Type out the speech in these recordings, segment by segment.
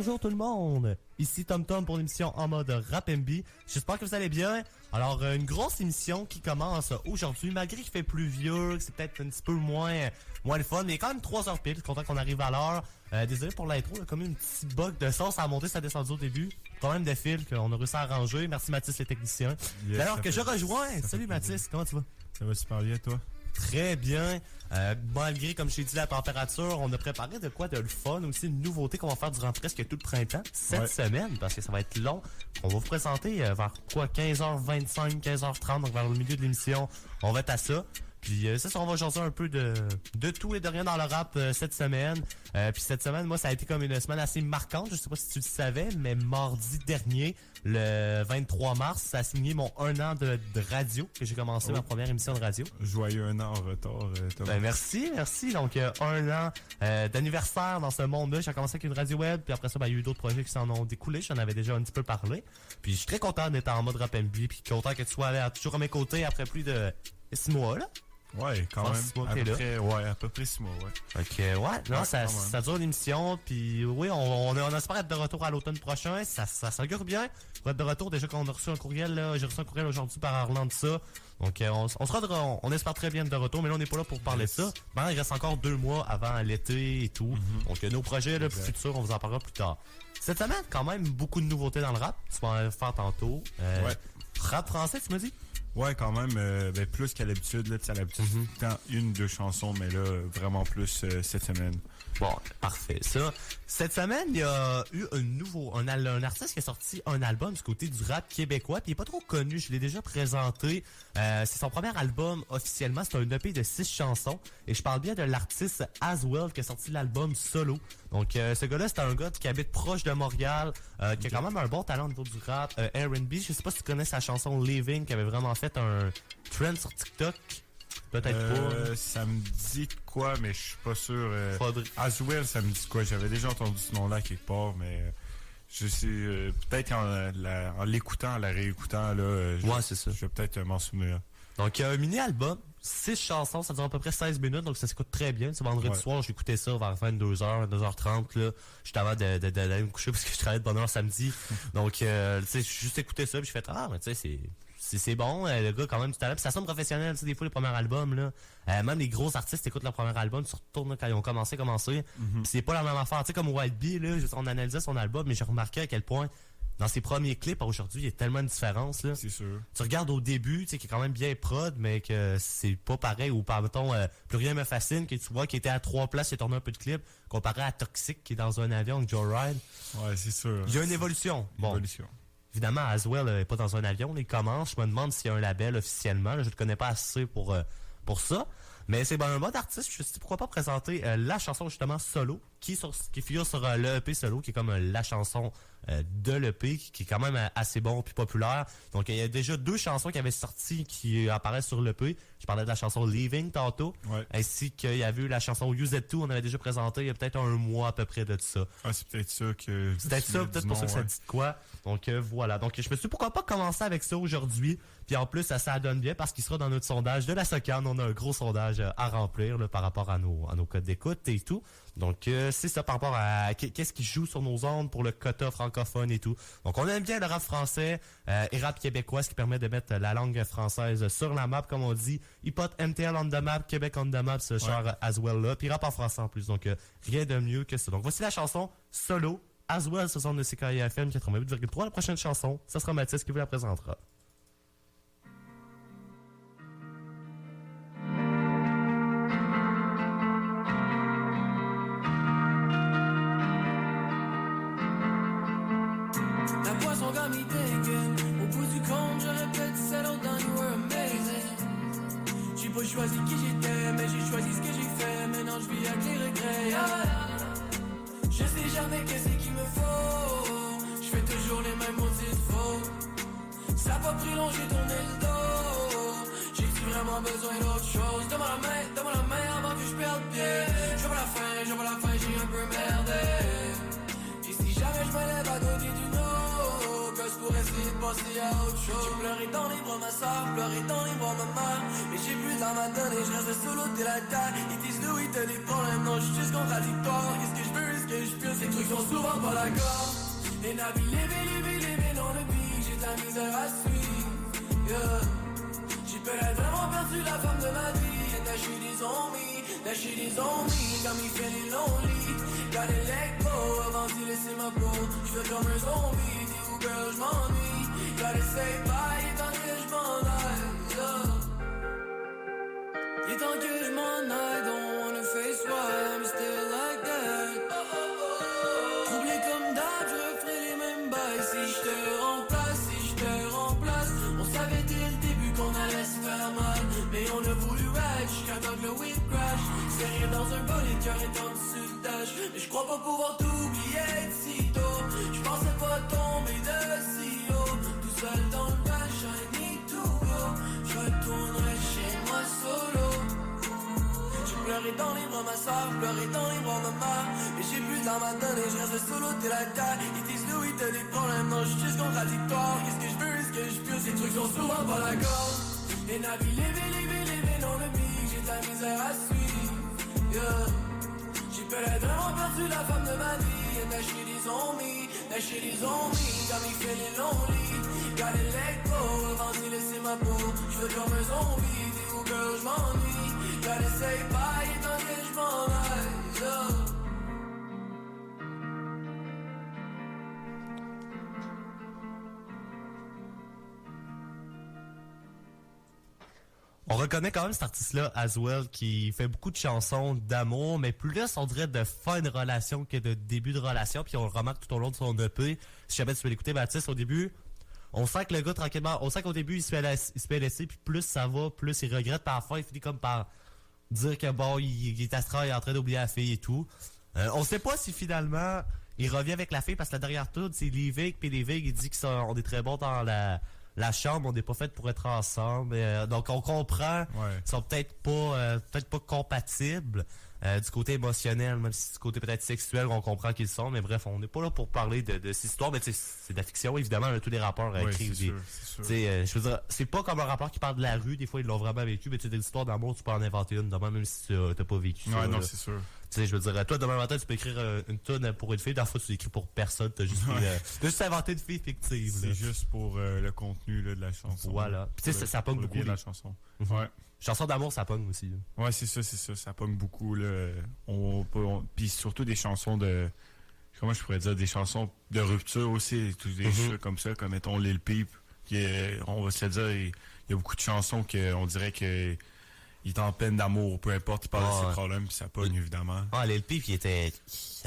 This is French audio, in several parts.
bonjour tout le monde! Ici Tom Tom pour l'émission en mode Rap MB. J'espère que vous allez bien. Alors, une grosse émission qui commence aujourd'hui, malgré qu'il fait pluvieux, que c'est peut-être un petit peu moins le fun, mais il y a quand même 3 heures pile, je suis content qu'on arrive à l'heure. Désolé pour l'intro, il y a comme une petite bug de sauce à monter, ça a descendu au début. Problème de fil qu'on a réussi à arranger. Merci Mathis, les techniciens. Yes, d'ailleurs que je rejoins. Salut Mathis, comment tu vas? Ça va super bien, toi? Très bien. Malgré, comme je t'ai dit, la température, on a préparé de quoi de le fun. Aussi une nouveauté qu'on va faire durant presque tout le printemps, cette semaine, parce que ça va être long. On va vous présenter vers 15h25, 15h30, donc vers le milieu de l'émission, on va être à ça. Puis ça, on va jaser un peu de tout et de rien dans le rap cette semaine. Puis cette semaine, moi, ça a été comme une semaine assez marquante. Je sais pas si tu le savais, mais mardi dernier, le 23 mars, ça a signé mon 1 an de radio, que j'ai commencé ma première émission de radio. Joyeux 1 an en retard, Thomas. Merci. Donc 1 an d'anniversaire dans ce monde-là. J'ai commencé avec une radio web, puis après ça, il y a eu d'autres projets qui s'en ont découlé. J'en avais déjà un petit peu parlé. Puis je suis très content d'être en mode rap MB, puis content que tu sois toujours à mes côtés après plus de 6 mois, là. Ouais, quand même. À peu près 6 mois, ouais. Ok, non, ça dure l'émission, puis oui, on espère être de retour à l'automne prochain, ça s'augure bien. Pour être de retour, déjà qu'on a reçu un courriel, là, j'ai reçu un courriel aujourd'hui par Arlan de ça. Donc, on espère très bien être de retour, mais là, on n'est pas là pour parler de ça. Ben, il reste encore 2 mois avant l'été et tout. Donc, nos projets, là, futurs, on vous en parlera plus tard. Cette semaine, quand même, beaucoup de nouveautés dans le rap. Tu vas en faire tantôt. Rap français, tu m'as dit? Ouais, quand même, plus qu'à l'habitude, là, tu sais, à l'habitude, tout le temps 1-2 chansons, mais là, vraiment plus cette semaine. Bon, parfait. Ça, cette semaine, il y a eu un artiste qui a sorti un album du côté du rap québécois, puis il est pas trop connu, je l'ai déjà présenté. C'est son premier album officiellement, c'est un EP de 6 chansons, et je parle bien de l'artiste Aswell qui a sorti l'album Solo. Donc, ce gars-là, c'est un gars qui habite proche de Montréal, qui a quand même un bon talent au niveau du rap, R&B. Je sais pas si tu connais sa chanson Living, qui avait vraiment fait un trend sur TikTok. Peut-être pas. Ça me dit quoi, mais je suis pas sûr. Aswell, ça me dit quoi? J'avais déjà entendu ce nom-là quelque part, mais je sais, peut-être en l'écoutant, en la réécoutant, là, c'est ça. Je vais peut-être m'en souvenir. Donc, il y a un mini-album, 6 chansons, ça dure à peu près 16 minutes, donc ça s'écoute très bien. C'est vendredi soir, j'ai écouté ça vers 22h, 22h30, là, juste avant d'aller me coucher parce que je travaillais de bonne heure samedi. Donc, tu sais, j'ai juste écouté ça, puis j'ai fait, mais tu sais, c'est bon, le gars quand même du talent. Puis ça sonne professionnel, tu sais, des fois les premiers albums, là. Même les gros artistes écoutent leur premier album, tu retournes quand ils ont commencé. Puis c'est pas la même affaire. Tu sais, comme White Bee, là, on analysait son album, mais j'ai remarqué à quel point, dans ses premiers clips, aujourd'hui, il y a tellement de différence, là. C'est sûr. Tu regardes au début, tu sais, qui est quand même bien prod, mais que c'est pas pareil. Ou par mettons, Plus rien me fascine, que tu vois, qui était à 3 places, il a tourné un peu de clips, comparé à Toxic, qui est dans un avion avec Joe Ride. Ouais, c'est sûr. Il y a une évolution. Évidemment, Aswell n'est pas dans un avion, il commence. Je me demande s'il y a un label officiellement. Là, je ne le connais pas assez pour ça. Mais c'est un bon artiste. Je me suis dit, pourquoi pas présenter la chanson justement Solo, qui figure sur le EP Solo, qui est comme la chanson de l'EP, qui est quand même assez bon puis populaire. Donc il y a déjà 2 chansons qui avaient sorti qui apparaissent sur l'EP. Je parlais de la chanson Leaving tantôt, ainsi qu'il y avait eu la chanson Use It Too, on avait déjà présenté il y a peut-être un mois à peu près de ça. Ah, c'est peut-être ça que... C'est peut-être ça, peut-être pour ça que ça dit de quoi. Donc voilà. Donc je me suis dit, pourquoi pas commencer avec ça aujourd'hui. Puis en plus, ça donne bien parce qu'il sera dans notre sondage de la SOCAN. On a un gros sondage à remplir là, par rapport à nos codes d'écoute et tout. Donc c'est ça par rapport à qu'est-ce qui joue sur nos ondes pour le quota francophone et tout. Donc on aime bien le rap français et rap québécois, ce qui permet de mettre la langue française sur la map, comme on dit. Hip-hop MTL on the map, Québec on the map, ce genre Aswell là. Puis rap en français en plus. Donc rien de mieux que ça. Donc voici la chanson Solo, Aswell sur son de CKIFM 88,3. La prochaine chanson, ça sera Mathis qui vous la présentera. J'ai pas choisi qui j'étais, mais j'ai choisi ce que j'ai fait. Maintenant je vis avec les regrets. Je sais jamais qu'est-ce qu'il me faut. Je fais toujours les mêmes motifs faux. Ça a pas pris long, j'ai tourné le dos. J'ai-tu vraiment besoin d'autre chose? Donne-moi la main avant que je perde pied. Je vois la fin, j'ai un peu merdé. Et si jamais je me lève à côté d'une eau, que je pourrais essayer de passer à autre chose. J'ai pleuré dans les bras ma soeur, pleuré dans les bras ma mère. Mais j'ai plus d'armes à donner, je reste solo dès la terre. Ils disent nous, ils te des problèmes, non, je suis juste contradictoire. Qu'est-ce que je veux, que je pire, ces trucs sont souvent pas d'accord. And I be living on the beach, j'ai de la misère à suivre, yeah. J'ai peut-être vraiment perdu la femme de ma vie. And that shit is on me, got me feeling lonely. Gotta let go avant d'y laisser ma peau. J'fais comme un zombie, dis où girl j'm'ennuie. Gotta say bye, il est temps que j'm'en aille, yeah. Il est temps que j'm'en aille, don't wanna face why I'm still like that. Troublé comme d'hab, j'referai les mêmes bails. Si j'te remplace, on savait dès le début qu'on allait se faire mal. Mais on a voulu ride jusqu'à temps que le wind crash. Serré dans un bol et cœur étant dessus le dash. Mais j'crois pas pouvoir t'oublier de si tôt. J'pensais pas tomber de si haut. Tout seul dans le dash, I need to go. J'retournerai chez moi solo. J'ai pleuré dans les bras ma soeur, pleuré dans les bras ma mère. Mais j'ai plus dans ma donne et j'reste solo t'es la terre. Ils disent Louis t'as des problèmes, non j'suis juste contradictoire. Qu'est-ce que j'veux, est-ce que j'pure, ces trucs sont souvent pas d'accord. And I be living on the beach, j'ai de la misère à suivre, yeah. J'ai peut-être vraiment perdu la femme de ma vie. And that shit is on me, got me feeling lonely. Gotta let go avant d'y laisser ma peau. J'fais comme un zombie, dis où girl j'm'ennuie. Gotta say bye, il est temps que j'm'en aille, yeah. On reconnaît quand même cet artiste-là, Aswell, qui fait beaucoup de chansons d'amour, mais plus on dirait de fin de relation que de début de relation, puis on le remarque tout au long de son EP. Si jamais tu veux l'écouter, Baptiste, au début, on sent que le gars, tranquillement, on sent qu'au début, il se fait laisser, puis plus ça va, plus il regrette, puis à la fin, il finit comme par dire que bon, il est astral, il est en train d'oublier la fille et tout. On sait pas si finalement, il revient avec la fille, parce que la dernière tour, c'est Livig, puis Livig, il dit qu'on est très bon dans la chambre, on n'est pas fait pour être ensemble. Donc on comprend, ils sont peut-être pas compatibles du côté émotionnel, même si du côté peut-être sexuel, on comprend qu'ils sont. Mais bref, on n'est pas là pour parler de cette histoire, mais c'est de la fiction, évidemment. Tous les rappeurs écrivent des. Je veux dire, c'est pas comme un rappeur qui parle de la rue, des fois ils l'ont vraiment vécu, mais des histoires d'amour, tu peux en inventer une demain, même si t'as pas vécu ça. Ouais, non, c'est sûr. Tu sais, je veux dire, toi, demain matin, tu peux écrire une tune pour une fille. Dans la fois, tu l'écris pour personne. T'as juste inventé une fille fictive. C'est juste pour le contenu là, de la chanson. Voilà. Puis tu sais, ça pogne beaucoup. La chanson. Ouais. Chanson d'amour, ça pogne aussi. Là. Ouais, c'est ça. Ça pogne beaucoup. Là. Puis surtout des chansons de... Comment je pourrais dire? Des chansons de rupture aussi. Des choses comme ça, comme mettons Lil Peep. On va se le dire, il y a beaucoup de chansons qu'on dirait que... Il est en peine d'amour, peu importe, il parle de ses problèmes, puis ça pogne, évidemment. Ah, Lil Peep, il avait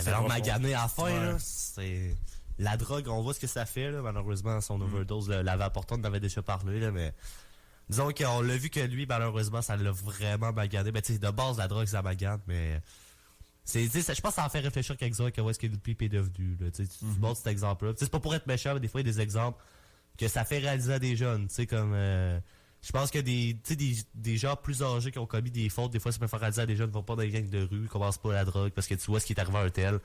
l'air magané à la fin, là. C'est... La drogue, on voit ce que ça fait, là. Malheureusement, son overdose, l'avait apporté, on en avait déjà parlé, là, mais... Disons qu'on l'a vu que lui, malheureusement, ça l'a vraiment magané. Ben, tu sais, de base, la drogue, ça magane, mais... Je pense que ça en fait réfléchir quelques-uns que où est-ce que Lil Peep est devenu, là. Tu montres cet exemple-là. C'est pas pour être méchant, mais des fois, il y a des exemples que ça fait réaliser à des jeunes, tu sais, comme... Je pense que des gens plus âgés qui ont commis des fautes, des fois, ça peut faire réaliser à des jeunes qui vont pas dans les gangs de rue, commencent pas la drogue, parce que tu vois ce qui est arrivé à un tel.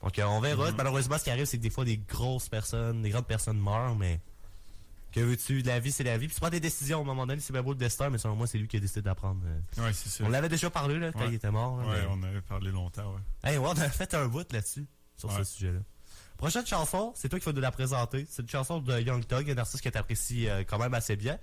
Donc, on verra. Malheureusement, ce qui arrive, c'est que des fois, des grandes personnes meurent, mais que veux-tu? La vie, c'est la vie. Puis tu prends des décisions. À un moment donné, c'est bien beau le destin, mais selon moi, c'est lui qui a décidé d'apprendre. Ouais, c'est ça. On l'avait déjà parlé, là, quand il était mort. Là, on avait parlé longtemps, ouais. Hey, on a fait un bout là-dessus, sur ce sujet-là. Prochaine chanson, c'est toi qui vas nous la présenter. C'est une chanson de Young Thug, un artiste que tu apprécies quand même assez bien.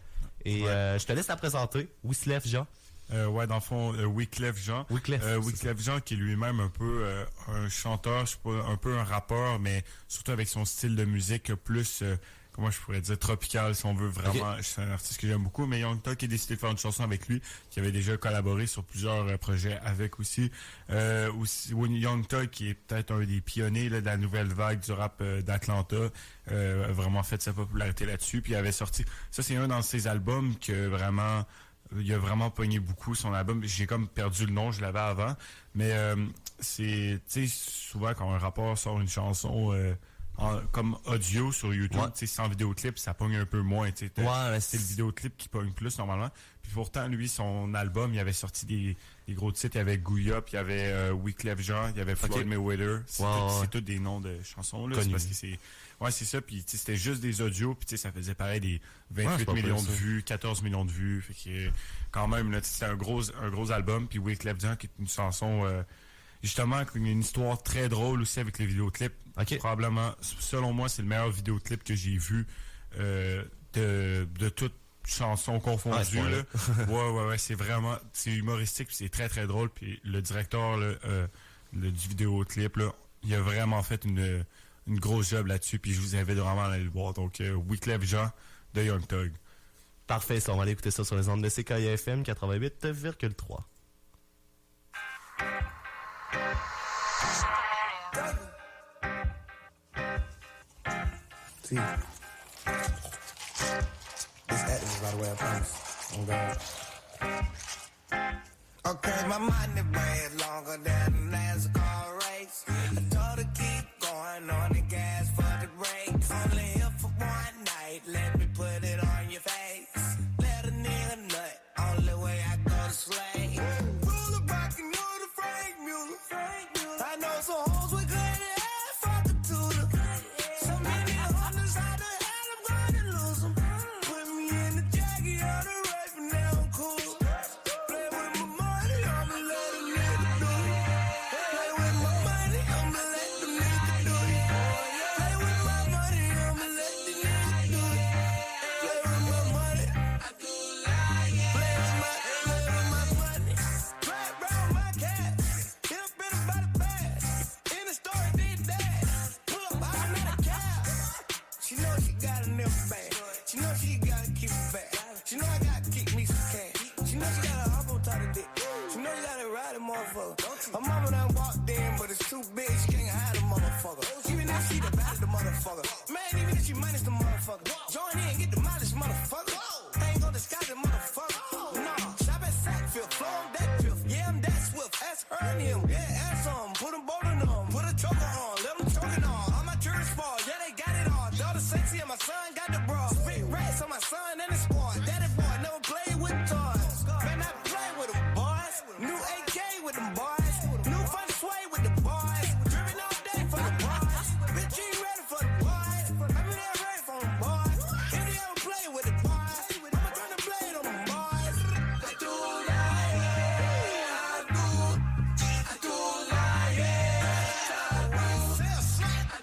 Et je te laisse la présenter. Wyclef Jean. Dans le fond, Wyclef Jean. Wyclef Jean qui est lui-même un peu un chanteur, je sais pas, un peu un rappeur, mais surtout avec son style de musique plus, comment je pourrais dire, tropical, si on veut vraiment. Okay. C'est un artiste que j'aime beaucoup, mais Young Thug a décidé de faire une chanson avec lui, qui avait déjà collaboré sur plusieurs projets avec aussi. Young Thug, qui est peut-être un des pionniers là, de la nouvelle vague du rap d'Atlanta, a vraiment fait sa popularité là-dessus, puis il avait sorti... Ça, c'est un dans ses albums que vraiment... Il a vraiment pogné beaucoup son album. J'ai comme perdu le nom, je l'avais avant. Mais c'est... Tu sais, souvent, quand un rappeur sort une chanson... comme audio sur YouTube, sans vidéoclip, ça pogne un peu moins. C'est le vidéoclip qui pogne plus normalement. Puis pourtant, lui, son album, il avait sorti des gros titres. Il y avait Gouya, puis il y avait Wyclef Jean, il y avait Floyd Mayweather. C'est tous des noms de chansons. Là. C'est parce que c'est... Ouais, c'est ça. Puis c'était juste des audios. Puis ça faisait pareil des 28 millions de vues, 14 millions de vues. Fait que quand même, là, c'était un gros album. Puis Wyclef Jean, qui est une chanson... justement, une histoire très drôle aussi avec le vidéoclip. Okay. Probablement, selon moi, c'est le meilleur vidéoclip que j'ai vu de toutes chansons confondues. Ouais, c'est humoristique, puis c'est très très drôle. Puis le directeur du vidéoclip, là, il a vraiment fait une grosse job là-dessus, puis je vous invite vraiment à aller le voir. Donc, Wyclef Jean de Young Thug. Parfait, ça, on va aller écouter ça sur les ondes de CKIA-FM 88,3. See, this acting by the way I promise. Oh God. Okay, my money way longer than a NASCAR race. I told her keep going on the gas for the brakes. Only here for one night, let me put it on your face. Let a nigga nut, only way I go to slay. Roll it back and know the Frank Mueller. I know some hoes with good ass, fuck a tutor. So many hundreds, how the hell I'm gonna lose them? Put me in the jacket, on the right, but now I'm cool. Play with my money, I'ma let a nigga do it. Play with my money, I'ma let the nigga do it. Play with my money, I'ma let the nigga do it. Play with my money, I do like it. Play with my money, play around my cash. Hit up in about a bag. In the store, did that. Pull up, I'm not a cab. She know she got a nipple bag. She know she gotta keep it fat. She know I gotta kick me some cash. She know she gotta hop on top of dick. She know you gotta ride a motherfucker. Her mama done walked in, but it's too big, she can't hide the motherfucker. Even if she the bad the motherfucker. Man, even if she minus the motherfucker. Join in, get the mileage, motherfucker. I ain't gonna disguise the motherfucker. Nah, shop at Sackfield, flow on that drift. Yeah, I'm that swift, ask her and him. Yeah, ask them, put them both in them. Put a choker on, let them choke it on. All my tourists fall, yeah, they got it all. Daughter sexy and my son got the bra. Spit rats on my son and the squad. Daddy boy never played with toys. Man, I play with them boys. New AK with them boys. New fun sway with the boys. Driven all day for the boys. Bitch, you ain't ready for the boys. I'm in there ready for them boys. If they ever play with the boys, I'ma turn the blade on them boys. I do like it. I do like it. I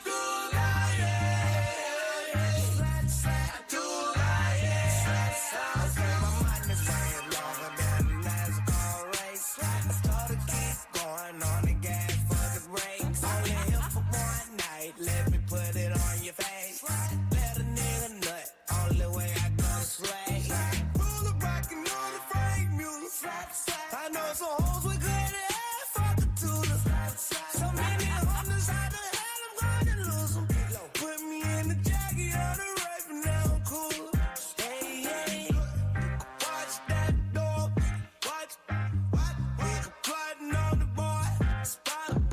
do like it. I do like it. My mind is way longer than a NASCAR race. I started keep going on the gas for the brakes. Only here for one night, let me put it on your face. Let a nigga nut, only way I go to slay. Roll it back and know the Frank Mueller. I know some hoes with good ass, fuck a tutor. So many hundreds, how the hell I'm gonna lose them? Put me in the jacket, on the right, but now I'm cool. Hey, hey, watch that door. Watch, nigga plotting on the boy. Spot him,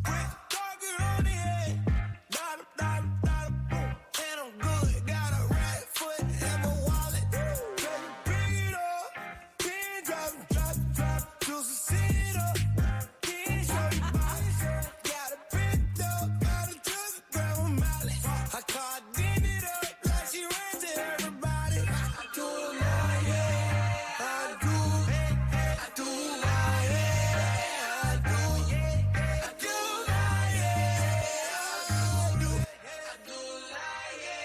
quick target on the head. Boom. And I'm good, got a right foot in my wallet. Can you pick it up? Then drop, juice and sit up. Then show you body. Got it picked up, got a trigger, grab a mallet. I carded it up like she ran to everybody. I do like it. I do like it. I do like it. I do like it.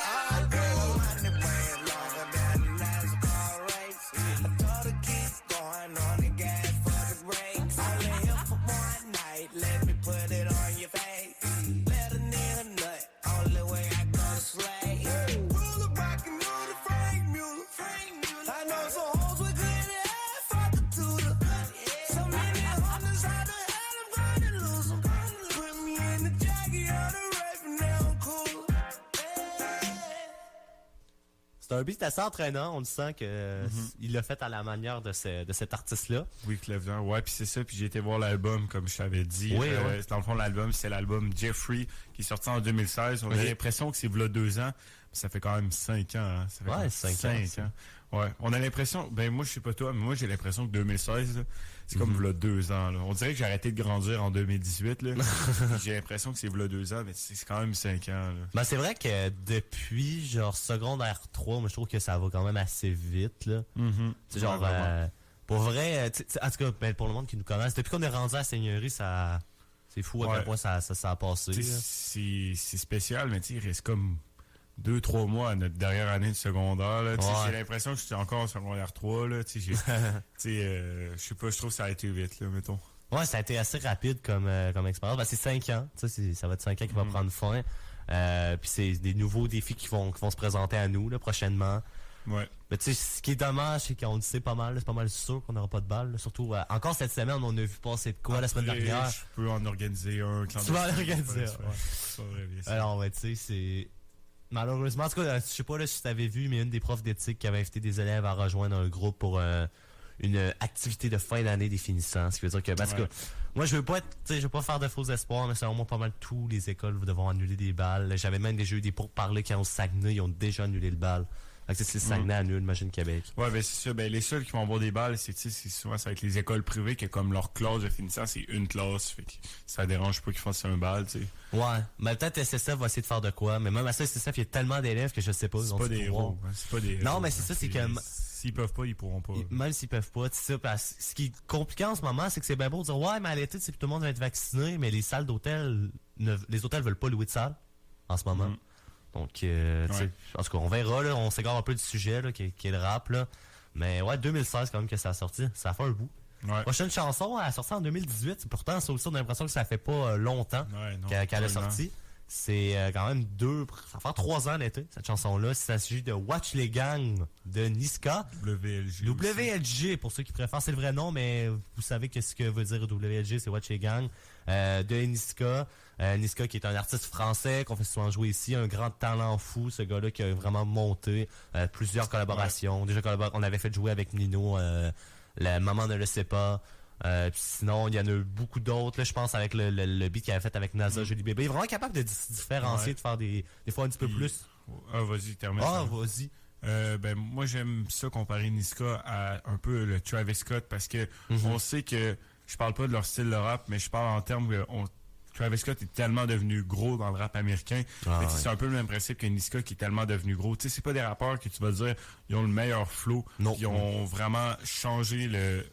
I do money way longer than a NASCAR race. I told her keep going on the gas for the brakes. Only here for one night, let me put it on your face. Let a nigga nut, only way I go to slay. Roll it back and know the Frank Mueller. I know some hoes with good ass, fuck a tutor. So many hundreds, how the hell I'm gonna lose them? Put me in the jacket, on the right, but now I'm cool. C'est un beat assez entraînant, on le sent que il l'a fait à la manière de cet artiste-là. Wyclef Jean, ouais, puis c'est ça, puis j'ai été voir l'album, comme je t'avais dit. Oui, ouais. Dans le fond, l'album, c'est l'album Jeffrey, qui est sorti en 2016. On a l'impression que c'est v'là 2 ans, mais ça fait quand même 5 ans. Hein. Ça fait Ouais, 5 ans. Ouais, on a l'impression, ben moi je sais pas toi, mais moi j'ai l'impression que 2016, là, c'est comme v'là 2 ans. Là. On dirait que j'ai arrêté de grandir en 2018. Là. J'ai l'impression que c'est v'là 2 ans, mais c'est quand même 5 ans. Là. Ben, c'est vrai que depuis genre secondaire 3, moi je trouve que ça va quand même assez vite. Là. C'est genre Pour vrai, en tout cas, ben, pour le monde qui nous connaît, depuis qu'on est rendu à la Seigneurie, ça... C'est fou à quel point ça a passé. C'est spécial, mais il reste comme 2-3 mois à notre dernière année de secondaire. Là, j'ai l'impression que j'étais encore en secondaire 3. Là, je sais pas, je trouve que ça a été vite, là, mettons. Ouais, ça a été assez rapide comme expérience. Ben, c'est 5 ans. Ça va être 5 ans qui va prendre fin. Puis c'est des nouveaux défis qui vont se présenter à nous là, prochainement. Ouais. Mais tu sais, ce qui est dommage, c'est qu'on le sait pas mal. C'est pas mal sûr qu'on n'aura pas de balle. Là. Surtout, encore cette semaine, on a vu passer de quoi la semaine dernière. Je peux en organiser un. Tu vas en organiser un. Alors, ouais, tu sais, c'est... Malheureusement, en tout cas, je sais pas là, si tu avais vu, mais une des profs d'éthique qui avait invité des élèves à rejoindre un groupe pour une activité de fin d'année des finissants. Ce qui veut dire que, parce que moi, je veux pas faire de faux espoirs, mais c'est vraiment pas mal tous les écoles devront annuler des balles. J'avais même déjà eu des pourparlers qui ont au Saguenay, ils ont déjà annulé le bal. C'est le Saguenay annule, imagine Québec. Ouais, ben c'est ça. Ben les seuls qui vont avoir des balles, c'est souvent ça va être les écoles privées que comme leur classe de finissant, c'est une classe. Fait que ça dérange pas qu'ils fassent un bal, tu sais. Ouais. Mais peut-être SSF va essayer de faire de quoi. Mais même à ça, SSF, il y a tellement d'élèves que je sais pas. C'est pas des héros. C'est pas des héros. Non, mais c'est ça, c'est que... S'ils peuvent pas, ils pourront pas. Même s'ils peuvent pas, tu sais, parce ce qui est compliqué en ce moment, c'est que c'est bien beau de dire, ouais, mais à l'été, tout le monde va être vacciné, mais les salles d'hôtel, les hôtels veulent pas louer de salles en ce moment. Donc, tu sais, en tout cas, on verra, là, on s'égare un peu du sujet, là, qui est le rap, là. Mais ouais, 2016, quand même, que ça a sorti. Ça a fait un bout. Ouais. Prochaine chanson, elle a sorti en 2018. Pourtant, ça aussi, on a l'impression que ça fait pas longtemps qu'elle a sorti. C'est quand même ça va faire 3 ans l'été, cette chanson-là. Il s'agit de Watch les gangs de Niska. WLG, pour ceux qui préfèrent. C'est le vrai nom, mais vous savez que ce que veut dire WLG, c'est Watch les gangs de Niska. Niska qui est un artiste français qu'on fait souvent jouer ici, un grand talent fou, ce gars-là qui a vraiment monté plusieurs collaborations. Ouais. Déjà on avait fait jouer avec Nino, la Maman ne le sait pas. Sinon, il y en a eu beaucoup d'autres. Là, je pense avec le beat qu'il avait fait avec NASA, Joli Bébé. Il est vraiment capable de différencier, de faire des fois un petit peu plus. Vas-y, termine. Vas-y. Ben moi j'aime ça comparer Niska à un peu le Travis Scott parce que on sait que je parle pas de leur style de rap, mais je parle en termes Travis Scott est tellement devenu gros dans le rap américain. C'est un peu le même principe que Niska qui est tellement devenu gros. Tu sais, c'est pas des rappeurs que tu vas dire ils ont le meilleur flow, ils ont vraiment changé le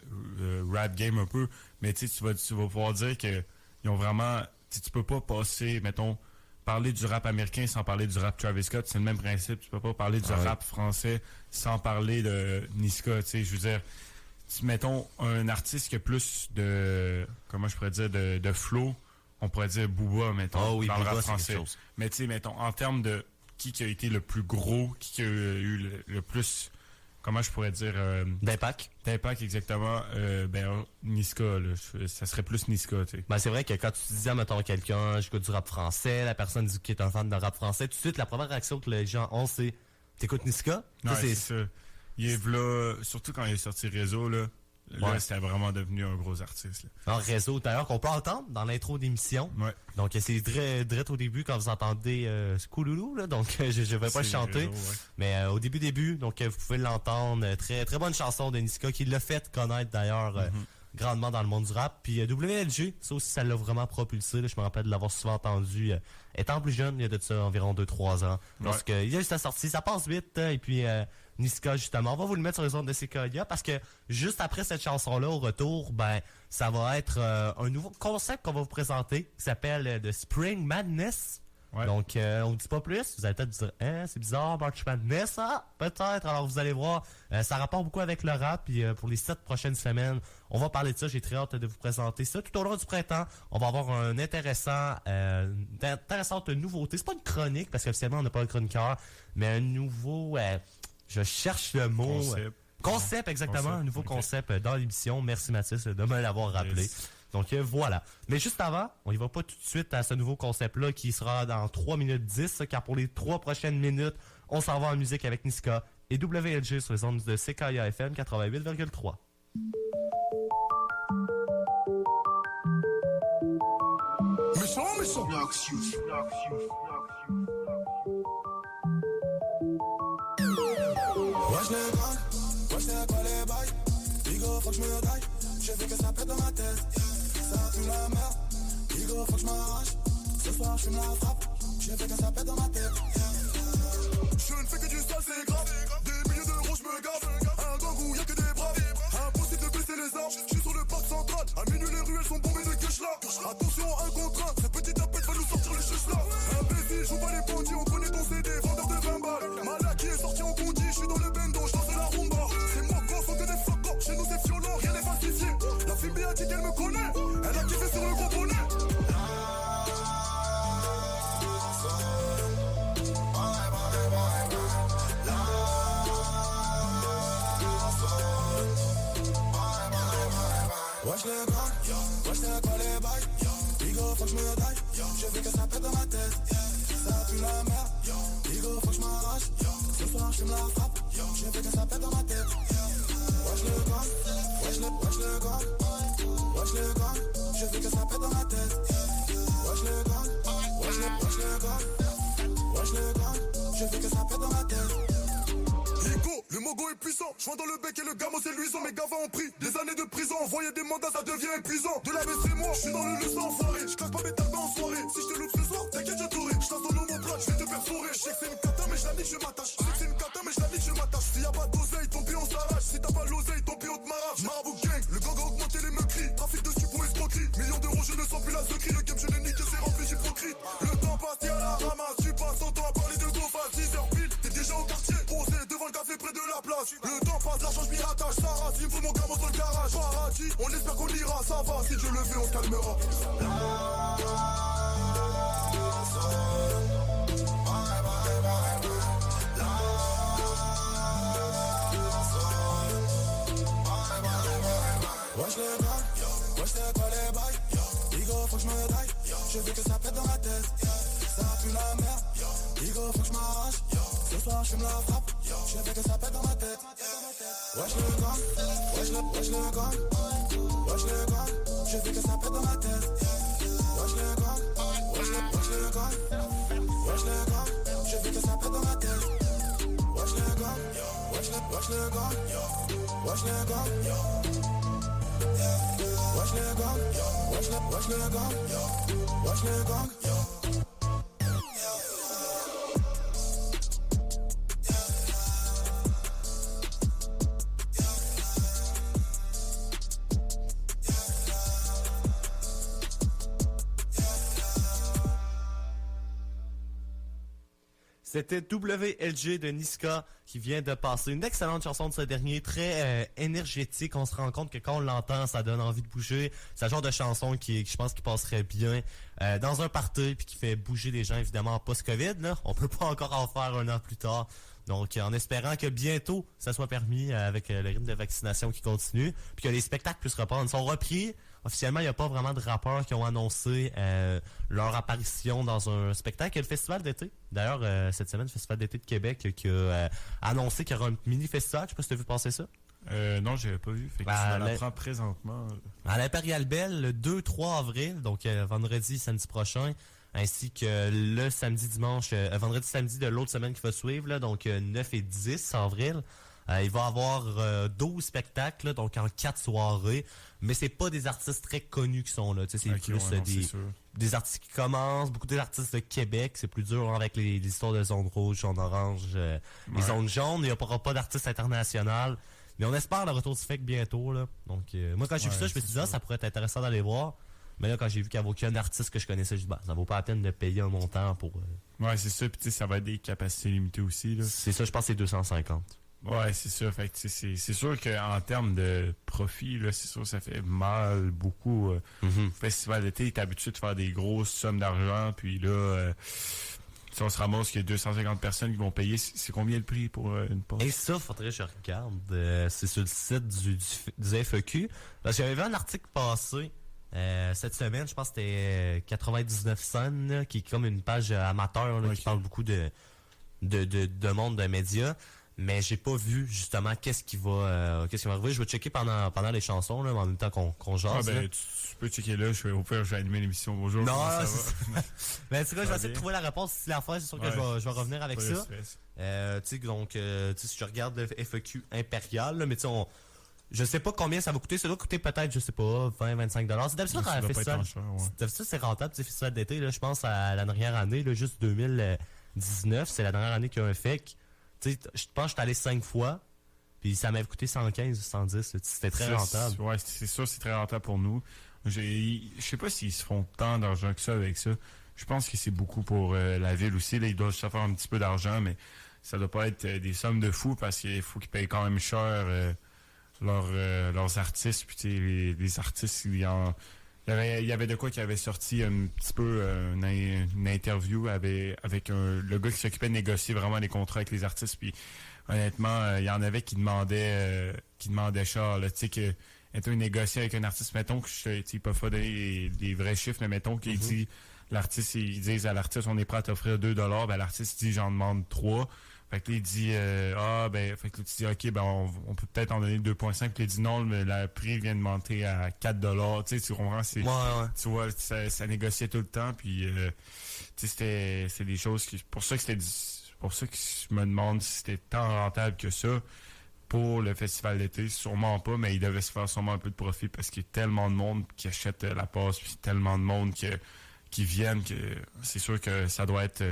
rap game un peu, mais tu vas pouvoir dire que ils ont vraiment, tu peux pas passer, mettons, parler du rap américain sans parler du rap Travis Scott, c'est le même principe. Tu peux pas parler du rap français sans parler de Niska. Tu sais, je veux dire, mettons un artiste qui a plus de, comment je pourrais dire, de flow. On pourrait dire Booba, mettons, dans le rap français. Mais tu sais, mettons, en termes de qui a été le plus gros, qui a eu le plus, comment je pourrais dire... d'impact. D'impact, exactement. Niska, là, ça serait plus Niska, tu sais. Ben, c'est vrai que quand tu disais, mettons, quelqu'un, j'écoute du rap français, la personne dit qu'il est un fan de rap français, tout de suite, la première réaction que les gens ont, c'est « T'écoutes Niska? » Ouais, c'est ça. Il est là, surtout quand il est sorti Réseau, là. Là, c'était vraiment devenu un gros artiste. Un réseau, d'ailleurs, qu'on peut entendre dans l'intro d'émission. Ouais. Donc, c'est direct au début quand vous entendez Skouloulou, là. Donc, je vais pas le chanter. Réseau, ouais. Mais au début, donc vous pouvez l'entendre. Très, très bonne chanson de Niska qui l'a fait connaître d'ailleurs grandement dans le monde du rap. Puis WLG, ça aussi, ça l'a vraiment propulsé. Là. Je me rappelle de l'avoir souvent entendu étant plus jeune, il y a de ça environ 2-3 ans. Lorsqu'il y a eu sa sortie, ça passe vite. Et puis... Niska, justement, on va vous le mettre sur les ondes de CKIA parce que juste après cette chanson-là, au retour, ça va être un nouveau concept qu'on va vous présenter qui s'appelle The Spring Madness. Ouais. Donc, on ne dit pas plus. Vous allez peut-être vous dire, c'est bizarre, March Madness, peut-être. Alors, vous allez voir, ça rapporte beaucoup avec le rap. Puis, pour les 7 prochaines semaines, on va parler de ça. J'ai très hâte de vous présenter ça. Tout au long du printemps, on va avoir une intéressante nouveauté. C'est pas une chronique, parce qu'officiellement, on n'a pas un chroniqueur, mais un nouveau... je cherche le mot. Concept, exactement. Un nouveau concept dans l'émission. Merci Mathis de me l'avoir rappelé. Donc voilà. Mais juste avant, on y va pas tout de suite à ce nouveau concept-là qui sera dans 3 minutes 10, car pour les 3 prochaines minutes, on s'en va en musique avec Niska et WLG sur les ondes de CKIA FM 88,3. Méchant. Wesh les quoi les bails. Bigo faut que je me taille. J'ai vu que ça pète dans ma tête. Ça pue la merde. Bigo faut que je m'arrache. Ce soir je fume la frappe. J'ai vu que ça pète dans ma tête. Je ne fais que du sale, c'est grave. Des milliers d'euros je me gave. Un gang où y'a que des braves. Impossible de Wesh le gang, wesh c'est quoi les bails? Bigo faut que je me taille, je veux que ça pète dans ma tête. Ça pue la merde, Bigo faut que je m'arrache. Ce soir je me la frappe, je veux que ça pète dans ma tête. Wesh le gang, wesh le gang, wesh le gang, je veux que ça pète dans ma tête. Wesh le gang, wesh le gang, wesh le gang, je veux que ça pète dans ma tête. Le mogo est puissant, je vois dans le bec et le gamo c'est luisant. Mes gavas ont pris des années de prison, envoyer des mandats ça devient épuisant. De la baisse c'est moi, je suis dans le luxe enfoiré. Je claque pas mes tapes en soirée, si je te loupe ce soir, t'inquiète je t'aurai. Je t'attends dans mon plat, je vais te perforer. Je sais que c'est une cata mais je la nique je m'attache. Je sais que c'est une cata mais je la nique je m'attache. S'il y a pas d'oseille, ton pion s'arrache. Si t'as pas l'oseille, ton pion te m'arrache. Marabout gang, le gang a augmenté les meurtris. Trafic de suppos escroquerie. Millions d'euros je ne sens plus la secrie. Le game je l'ai niqué c'est rempli j'hypocrite. Le temps passe t'es à la ramasse. Tu passes ton temps à parler de Gofa. 10h pile, t'es déjà au quartier. Posé devant le café près de la place. Le temps passe, l'argent je m'y rattache, ça rase, il me faut mon gamin dans le garage. Paradis, on espère qu'on ira, ça va, si Dieu le fait, on se calmera. Wesh le gang, wesh c'est quoi les bails? Bigo faut que je me taille, je veux que ça pète dans ma tête. Ça pue la merde, Bigo faut que je m'arrache. Ce soir je me la frappe, je veux que ça pète dans ma tête. Wesh le gang, wesh le gang, wesh le gang, je veux que ça pète dans ma tête. Wesh le gang, wesh le gang, wesh le gang, je veux que ça pète dans ma tête. Wesh le gang, wesh le gang, wesh le gang, wesh le gang, wesh le gang, wesh le gang. C'était WLG de Niska qui vient de passer une excellente chanson de ce dernier, très énergétique. On se rend compte que quand on l'entend, ça donne envie de bouger. C'est le genre de chanson qui je pense qui passerait bien dans un party puis qui fait bouger les gens évidemment en post-Covid. Là. On peut pas encore en faire un an plus tard. Donc, en espérant que bientôt, ça soit permis avec le rythme de vaccination qui continue, puis que les spectacles puissent reprendre. Ils sont repris. Officiellement, il n'y a pas vraiment de rappeurs qui ont annoncé leur apparition dans un spectacle. Il y a le festival d'été. D'ailleurs, cette semaine, le festival d'été de Québec qui a annoncé qu'il y aura un mini-festival. Je sais pas si tu as vu passer ça. Non, j'avais pas vu. Fait que tu l'apprends présentement. À l'Impérial Belle, le 2-3 avril, donc vendredi, samedi prochain, ainsi que le samedi, dimanche, vendredi, samedi de l'autre semaine qui va suivre, là, donc 9 et 10 avril. Il va y avoir 12 spectacles, là, donc en 4 soirées, mais c'est pas des artistes très connus qui sont là. C'est plus des artistes qui commencent, beaucoup des artistes de Québec. C'est plus dur avec les histoires de zones rouges, zones oranges, les zones jaunes. Il n'y aura pas d'artistes internationaux. Mais on espère le retour du FEC bientôt. Là. Donc, moi, quand j'ai vu ça, je me suis dit, ça pourrait être intéressant d'aller voir. Mais là, quand j'ai vu qu'il n'y avait aucun artiste que je connaissais, je me suis dit, ça vaut pas la peine de payer un montant pour... Ouais, c'est ça. Puis, ça va être des capacités limitées aussi. Là. C'est ça, je pense que c'est 250. Ouais, c'est ça. Fait que c'est sûr qu'en termes de profit, là, c'est sûr que ça fait mal beaucoup. Au festival d'été, t'es habitué de faire des grosses sommes d'argent, puis là, si on se ramasse qu'il y a 250 personnes qui vont payer, c'est combien le prix pour une porte? Et ça, faudrait que je regarde. C'est sur le site du FEQ. Parce que j'avais vu un article passer cette semaine, je pense que c'était 99 cents, là, qui est comme une page amateur là, qui parle beaucoup de monde de médias. Mais j'ai pas vu justement qu'est-ce qui va arriver. Je vais checker pendant les chansons là, en même temps qu'on jase. Tu peux checker là. Au pire, je vais animer l'émission. Bonjour. Non, c'est ça. Mais tu sais, je vais essayer de trouver la réponse. Si la fois, c'est sûr que je vais revenir avec ça. Donc, si je regarde le FEQ impérial, là, mais tu sais, je sais pas combien ça va coûter. Ça doit coûter peut-être, je sais pas, 20-25$. C'est d'habitude un festival. D'habitude, c'est rentable, ces festivals d'été. Là, je pense à la dernière année, là, juste 2019. C'est la dernière année qu'il y a un FEC. Tu sais, je pense que je suis allé 5 fois, puis ça m'avait coûté 115 ou 110. C'était très rentable. Ouais, c'est sûr, c'est très rentable pour nous. Je sais pas s'ils se font tant d'argent que ça avec ça. Je pense que c'est beaucoup pour la ville aussi. Là, ils doivent se faire un petit peu d'argent, mais ça doit pas être des sommes de fou parce qu'il faut qu'ils payent quand même cher leurs artistes. Puis les artistes, il y avait de quoi qui avait sorti un petit peu une interview avec le gars qui s'occupait de négocier vraiment les contrats avec les artistes. Puis honnêtement, il y en avait qui demandaient cher. Tu sais que il négocie avec un artiste, mettons que ils peuvent pas donner des vrais chiffres, mais mettons qu'il dit, l'artiste, ils disent à l'artiste, on est prêt à t'offrir $2, ben l'artiste dit, j'en demande 3. Fait que là, il dit, fait que là, tu dis, OK, ben, on peut peut-être en donner 2,5. Puis il dit, non, mais le prix vient de monter à $4. Tu sais, tu comprends? Tu vois, ça négociait tout le temps. Puis, tu sais, c'est des choses pour ça que je me demande si c'était tant rentable que ça pour le festival d'été. Sûrement pas, mais il devait se faire sûrement un peu de profit parce qu'il y a tellement de monde qui achète la passe, puis tellement de monde qui viennent que c'est sûr que ça doit être...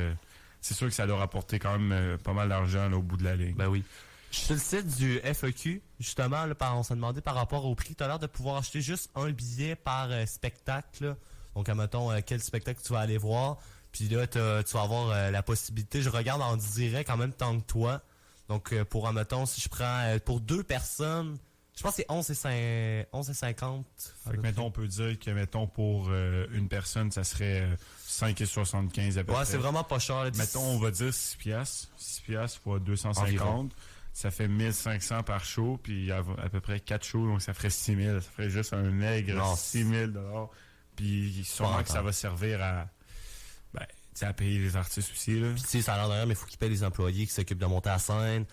c'est sûr que ça doit rapporter quand même pas mal d'argent là, au bout de la ligne. Ben oui. Je suis sur le site du FEQ, justement, là, on s'est demandé par rapport au prix. Tu as l'air de pouvoir acheter juste un billet par spectacle. Là. Donc, admettons, quel spectacle tu vas aller voir. Puis là, tu vas avoir la possibilité. Je regarde en direct en même temps que toi. Donc, pour, admettons, si je prends pour 2 personnes, je pense que c'est 11,50. Fait que, mettons, on peut dire que, mettons, pour une personne, ça serait 5,75 à peu près. Ouais, c'est vraiment pas cher. Là, mettons, on va dire 6 piastres. 6 piastres fois 250. Environ. Ça fait 1500 par show, puis il y a à peu près 4 shows, donc ça ferait 6000. Ça ferait juste un maigre 6000 $. Puis sûrement que ça va servir à payer les artistes aussi. Là. Puis tu sais, ça a l'air de rien, mais il faut qu'ils payent les employés qui s'occupent de monter à scène,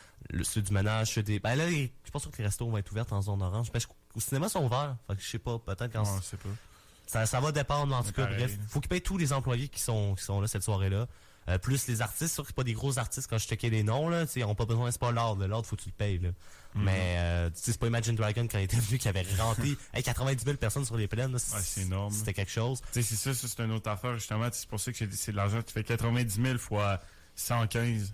ceux du ménage, ceux des... Ben là, je suis pas sûr que les restos vont être ouverts en zone orange. Ben, au cinéma, ils sont ouverts. Fait que je sais pas, peut-être quand... Ouais, je sais pas. Ça va dépendre, en tout cas. Pareil, bref, faut qu'ils payent tous les employés qui sont là cette soirée-là. Plus les artistes, sûr que c'est pas des gros artistes quand je checkais les noms, là. Ils n'ont pas besoin, c'est pas l'ordre. L'ordre, faut que tu le payes, là. Mais, c'est pas Imagine Dragon quand il était venu qui avait rentré 90 000 personnes sur les plaines, là. C'est énorme. C'était quelque chose. Tu sais, c'est ça, c'est une autre affaire, justement. C'est pour ça que c'est de l'argent. Tu fais 90 000 fois 115.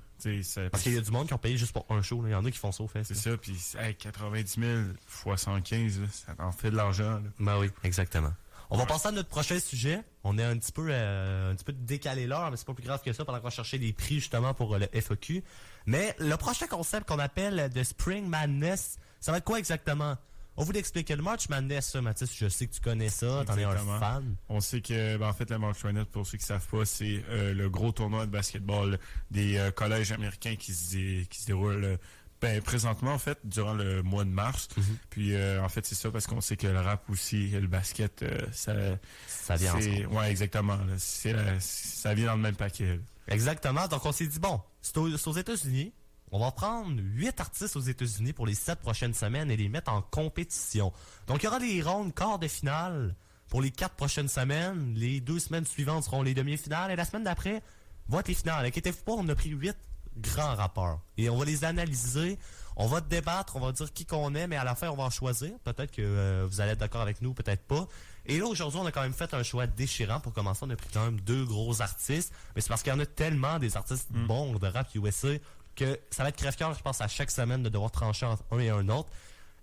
Parce qu'il y a du monde qui ont payé juste pour un show, là. Il y en a qui font ça au fait. C'est ça, puis 90 000 fois 115, là, ça en fait de l'argent, là. Ben oui, exactement. On va passer à notre prochain sujet. On est un petit peu décalé l'heure, mais c'est pas plus grave que ça pendant qu'on cherchait les prix justement pour le FEQ. Mais le prochain concept qu'on appelle The Spring Madness, ça va être quoi exactement? On vous l'explique. Le March Madness, ça, Mathis, je sais que tu connais ça, t'en es un fan. On sait que, en fait, le March Madness, pour ceux qui savent pas, c'est le gros tournoi de basketball des collèges américains qui se déroule présentement, en fait, durant le mois de mars. Puis, en fait, c'est ça parce qu'on sait que le rap aussi et le basket, ça vient ensemble. Ouais, exactement. Là, ça vient dans le même paquet. Là. Exactement. Donc, on s'est dit, bon, c'est aux États-Unis. On va prendre 8 artistes aux États-Unis pour les 7 prochaines semaines et les mettre en compétition. Donc, il y aura des rondes quarts de finale pour les 4 prochaines semaines. Les 2 semaines suivantes seront les demi-finales. Et la semaine d'après, vont être les finales. Inquiétez-vous pas, on a pris 8 grands rappeurs. Et on va les analyser. On va débattre, on va dire qui qu'on est, mais à la fin, on va en choisir. Peut-être que vous allez être d'accord avec nous, peut-être pas. Et là, aujourd'hui, on a quand même fait un choix déchirant. Pour commencer, on a pris quand même 2 gros artistes. Mais c'est parce qu'il y en a tellement des artistes bons de rap USA que ça va être crève-cœur, je pense, à chaque semaine de devoir trancher entre un et un autre.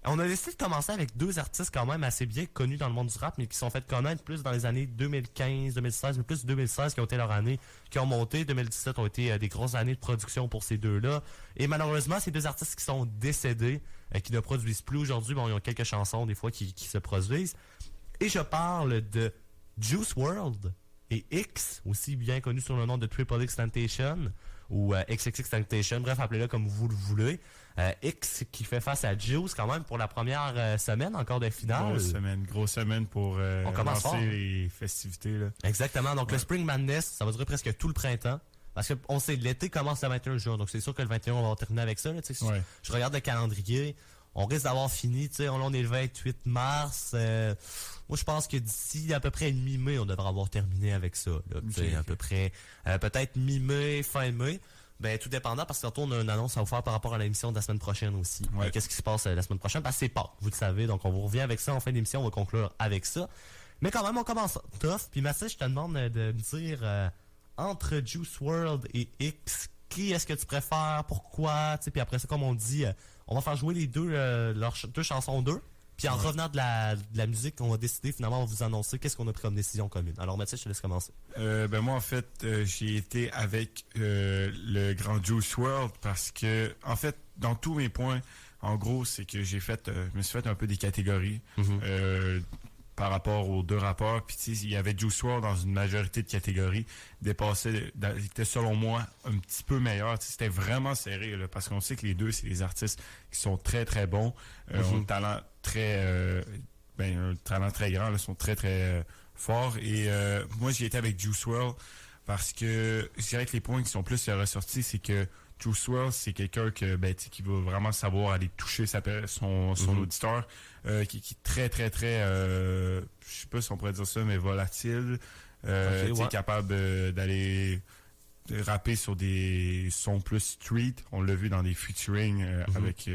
On a décidé de commencer avec 2 artistes quand même assez bien connus dans le monde du rap, mais qui sont fait connaître plus dans les années 2015, 2016, mais plus 2016 qui ont été leur année, qui ont monté. 2017 ont été des grosses années de production pour ces 2-là. Et malheureusement, ces 2 artistes qui sont décédés, qui ne produisent plus aujourd'hui, bon, ils ont quelques chansons des fois qui se produisent. Et je parle de Juice WRLD et X, aussi bien connu sous le nom de Triple X Temptation, ou XXX Temptation, bref, appelez-le comme vous le voulez. X qui fait face à Juice quand même pour la première semaine encore de finale. Grosse semaine pour lancer les festivités. Là. Exactement, donc le Spring Madness, ça va durer presque tout le printemps. Parce qu'on sait, l'été commence le 21 juin, donc c'est sûr que le 21, on va terminer avec ça. Là, je regarde le calendrier, on risque d'avoir fini, on est le 28 mars. Moi, je pense que d'ici à peu près mi-mai, on devrait avoir terminé avec ça. Là, à peu près, peut-être mi-mai, fin mai. Ben, tout dépendant, parce que tantôt, on a une annonce à vous faire par rapport à l'émission de la semaine prochaine aussi. Ouais. Qu'est-ce qui se passe la semaine prochaine? Parce que c'est pas, vous le savez, donc on vous revient avec ça en fin d'émission, on va conclure avec ça. Mais quand même, on commence tough. Puis Mathis, je te demande de me dire, entre Juice WRLD et X, qui est-ce que tu préfères? Pourquoi? Puis après ça, comme on dit, on va faire jouer les leurs 2 chansons d'eux. Puis en revenant de la musique, on va décider finalement, on va vous annoncer qu'est-ce qu'on a pris comme décision commune. Alors Mathieu, je te laisse commencer. Moi, en fait, j'ai été avec le grand Juice WRLD parce que, en fait, dans tous mes points, en gros, c'est que je me suis fait un peu des catégories. par rapport aux deux rappeurs. Puis tu sais, il y avait Juice WRLD dans une majorité de catégories, il était selon moi un petit peu meilleur. C'était vraiment serré là, parce qu'on sait que les deux, c'est des artistes qui sont très très bons, ont un talent très grand, là, sont très très forts. Et moi, j'y étais avec Juice WRLD parce que je dirais que les points qui sont plus ressortis, c'est que Juice WRLD, c'est quelqu'un qui va vraiment savoir aller toucher son auditeur, qui est très, très, très, je sais pas si on pourrait dire ça, mais volatile, capable d'aller rapper sur des sons plus street. On l'a vu dans des featuring avec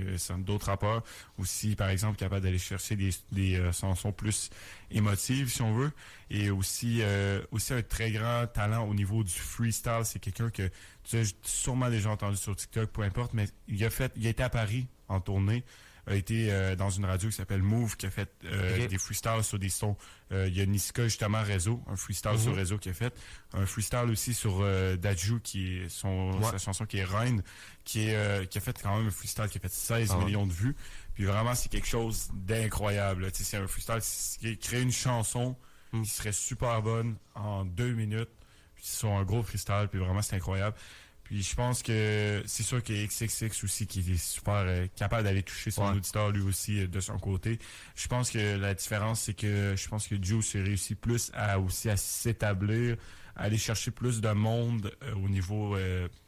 d'autres rappeurs. Aussi, par exemple, capable d'aller chercher des chansons plus émotives, si on veut. Et aussi un très grand talent au niveau du freestyle. C'est quelqu'un que tu as sûrement déjà entendu sur TikTok, peu importe, mais il a été à Paris en tournée. A été dans une radio qui s'appelle Move, qui a fait des freestyles sur des sons. Il y a Niska, justement, Réseau, un freestyle sur Réseau qui a fait. Un freestyle aussi sur Dadju, qui est sa chanson qui est Reine, qui a fait quand même un freestyle qui a fait 16 millions de vues. Puis vraiment, c'est quelque chose d'incroyable. C'est un freestyle qui crée une chanson qui serait super bonne en 2 minutes. Puis sur un gros freestyle, puis vraiment, c'est incroyable. Puis je pense que c'est sûr qu'il y a XXX aussi qui est super capable d'aller toucher son auditeur lui aussi de son côté. Je pense que la différence, c'est que je pense que Juice a réussi plus à s'établir, à aller chercher plus de monde au niveau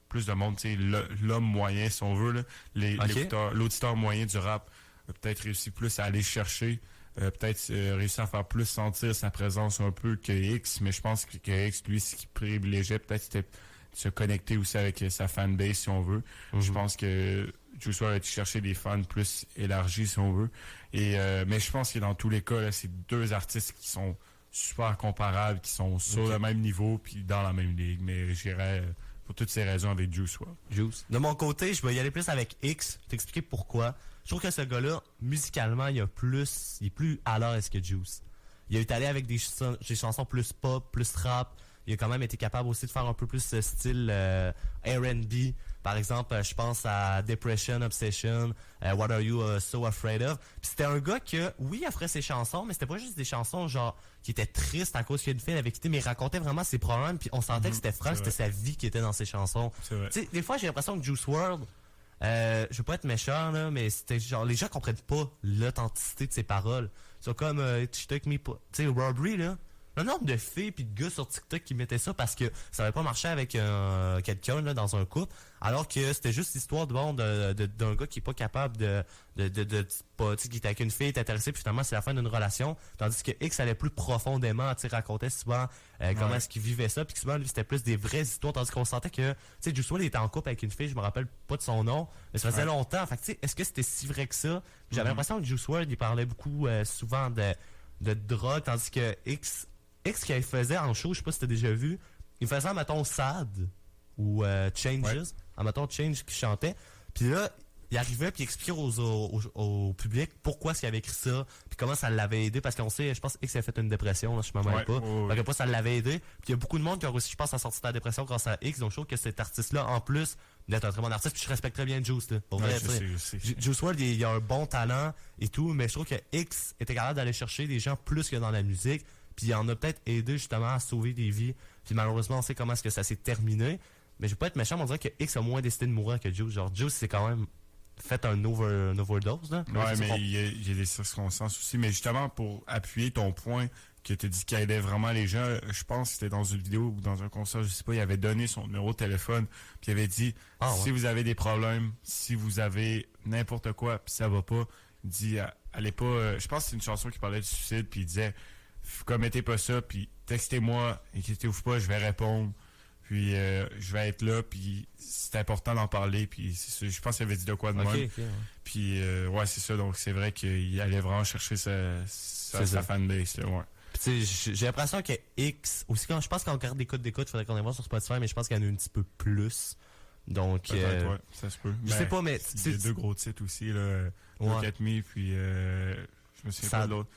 plus de monde, tu sais, l'homme moyen si on veut, là, l'auditeur moyen du rap a peut-être réussi plus à aller chercher, peut-être réussi à faire plus sentir sa présence un peu que X, mais je pense que X, lui, ce qui privilégiait peut-être c'était se connecter aussi avec sa fanbase, si on veut. Je pense que Juice WRLD a été chercher des fans plus élargis, si on veut. Mais je pense que dans tous les cas, là, c'est deux artistes qui sont super comparables, qui sont sur le même niveau, puis dans la même ligue. Mais j'irais pour toutes ces raisons avec Juice WRLD. Juice. De mon côté, je vais y aller plus avec X. Je vais t'expliquer pourquoi. Je trouve que ce gars-là, musicalement, il est plus à l'aise que Juice. Il est allé avec des chansons plus pop, plus rap. Il a quand même été capable aussi de faire un peu plus ce style R&B. Par exemple, je pense à Depression, Obsession, What Are You So Afraid Of. Puis c'était un gars que, oui, il ferait ses chansons, mais c'était pas juste des chansons genre qui étaient tristes à cause qu'il y a une fille avec quitté, mais il racontait vraiment ses problèmes. Puis on sentait que c'était franc, c'était sa vie qui était dans ses chansons. Tu sais, des fois, j'ai l'impression que Juice WRLD, je veux pas être méchant, là, mais c'était genre, les gens comprennent pas l'authenticité de ses paroles. C'est comme, tu take me, tu sais, Robbery, là. Le nombre de filles puis de gars sur TikTok qui mettaient ça parce que ça avait pas marché avec quelqu'un là dans un couple, alors que c'était juste l'histoire d'un gars qui est pas capable qui était avec une fille, est intéressé, puis finalement c'est la fin d'une relation, tandis que X allait plus profondément, tu sais, racontait souvent comment est-ce qu'il vivait ça, puis que souvent lui c'était plus des vraies histoires, tandis qu'on sentait que, tu sais, Juice WRLD était en couple avec une fille, je me rappelle pas de son nom, mais ça faisait longtemps, fait que tu sais, est-ce que c'était si vrai que ça? J'avais l'impression que Juice WRLD il parlait beaucoup souvent de drogue, tandis que X qu'il faisait en show, je sais pas si t'as déjà vu, il faisait, mettons, Sad ou Changes, mettons, Change qui chantait, puis là, il arrivait puis il expliquait au public pourquoi il avait écrit ça, puis comment ça l'avait aidé, parce qu'on sait, je pense que X a fait une dépression, là, je me mêle pas, donc pourquoi ça l'avait aidé, puis il y a beaucoup de monde qui a réussi, je pense, à sortir de la dépression grâce à X, donc je trouve que cet artiste-là, en plus d'être un très bon artiste, puis je respecte très bien Juice, là, pour vrai, Juice WRLD, il a un bon talent et tout, mais je trouve que X était capable d'aller chercher des gens plus que dans la musique, puis il en a peut-être aidé justement à sauver des vies. Puis malheureusement, on sait comment est-ce que ça s'est terminé. Mais je vais pas être méchant, mais on dirait que X a moins décidé de mourir que Juice. Genre, Juice, c'est quand même fait un overdose, là. Ouais, mais il y a des circonstances aussi. Mais justement, pour appuyer ton point que tu as dit qu'il aidait vraiment les gens, je pense que c'était dans une vidéo ou dans un concert, je sais pas, il avait donné son numéro de téléphone, puis il avait dit, si vous avez des problèmes, si vous avez n'importe quoi, puis ça va pas, il dit, allez pas, je pense que c'est une chanson qui parlait du suicide, puis il disait, commettez pas ça, puis textez-moi, inquiétez-vous pas, je vais répondre, puis je vais être là, puis c'est important d'en parler, puis je pense qu'il avait dit de quoi de même. Puis c'est ça, donc c'est vrai qu'il allait vraiment chercher sa fanbase, là, j'ai l'impression que X, aussi quand je pense qu'on regarde des codes d'écoute, il faudrait qu'on aille voir sur Spotify, mais je pense qu'il y en a un petit peu plus. Donc, ça se peut. Je sais pas, mais il y a deux gros titres aussi, là, Look at Me, puis je me souviens pas de l'autre.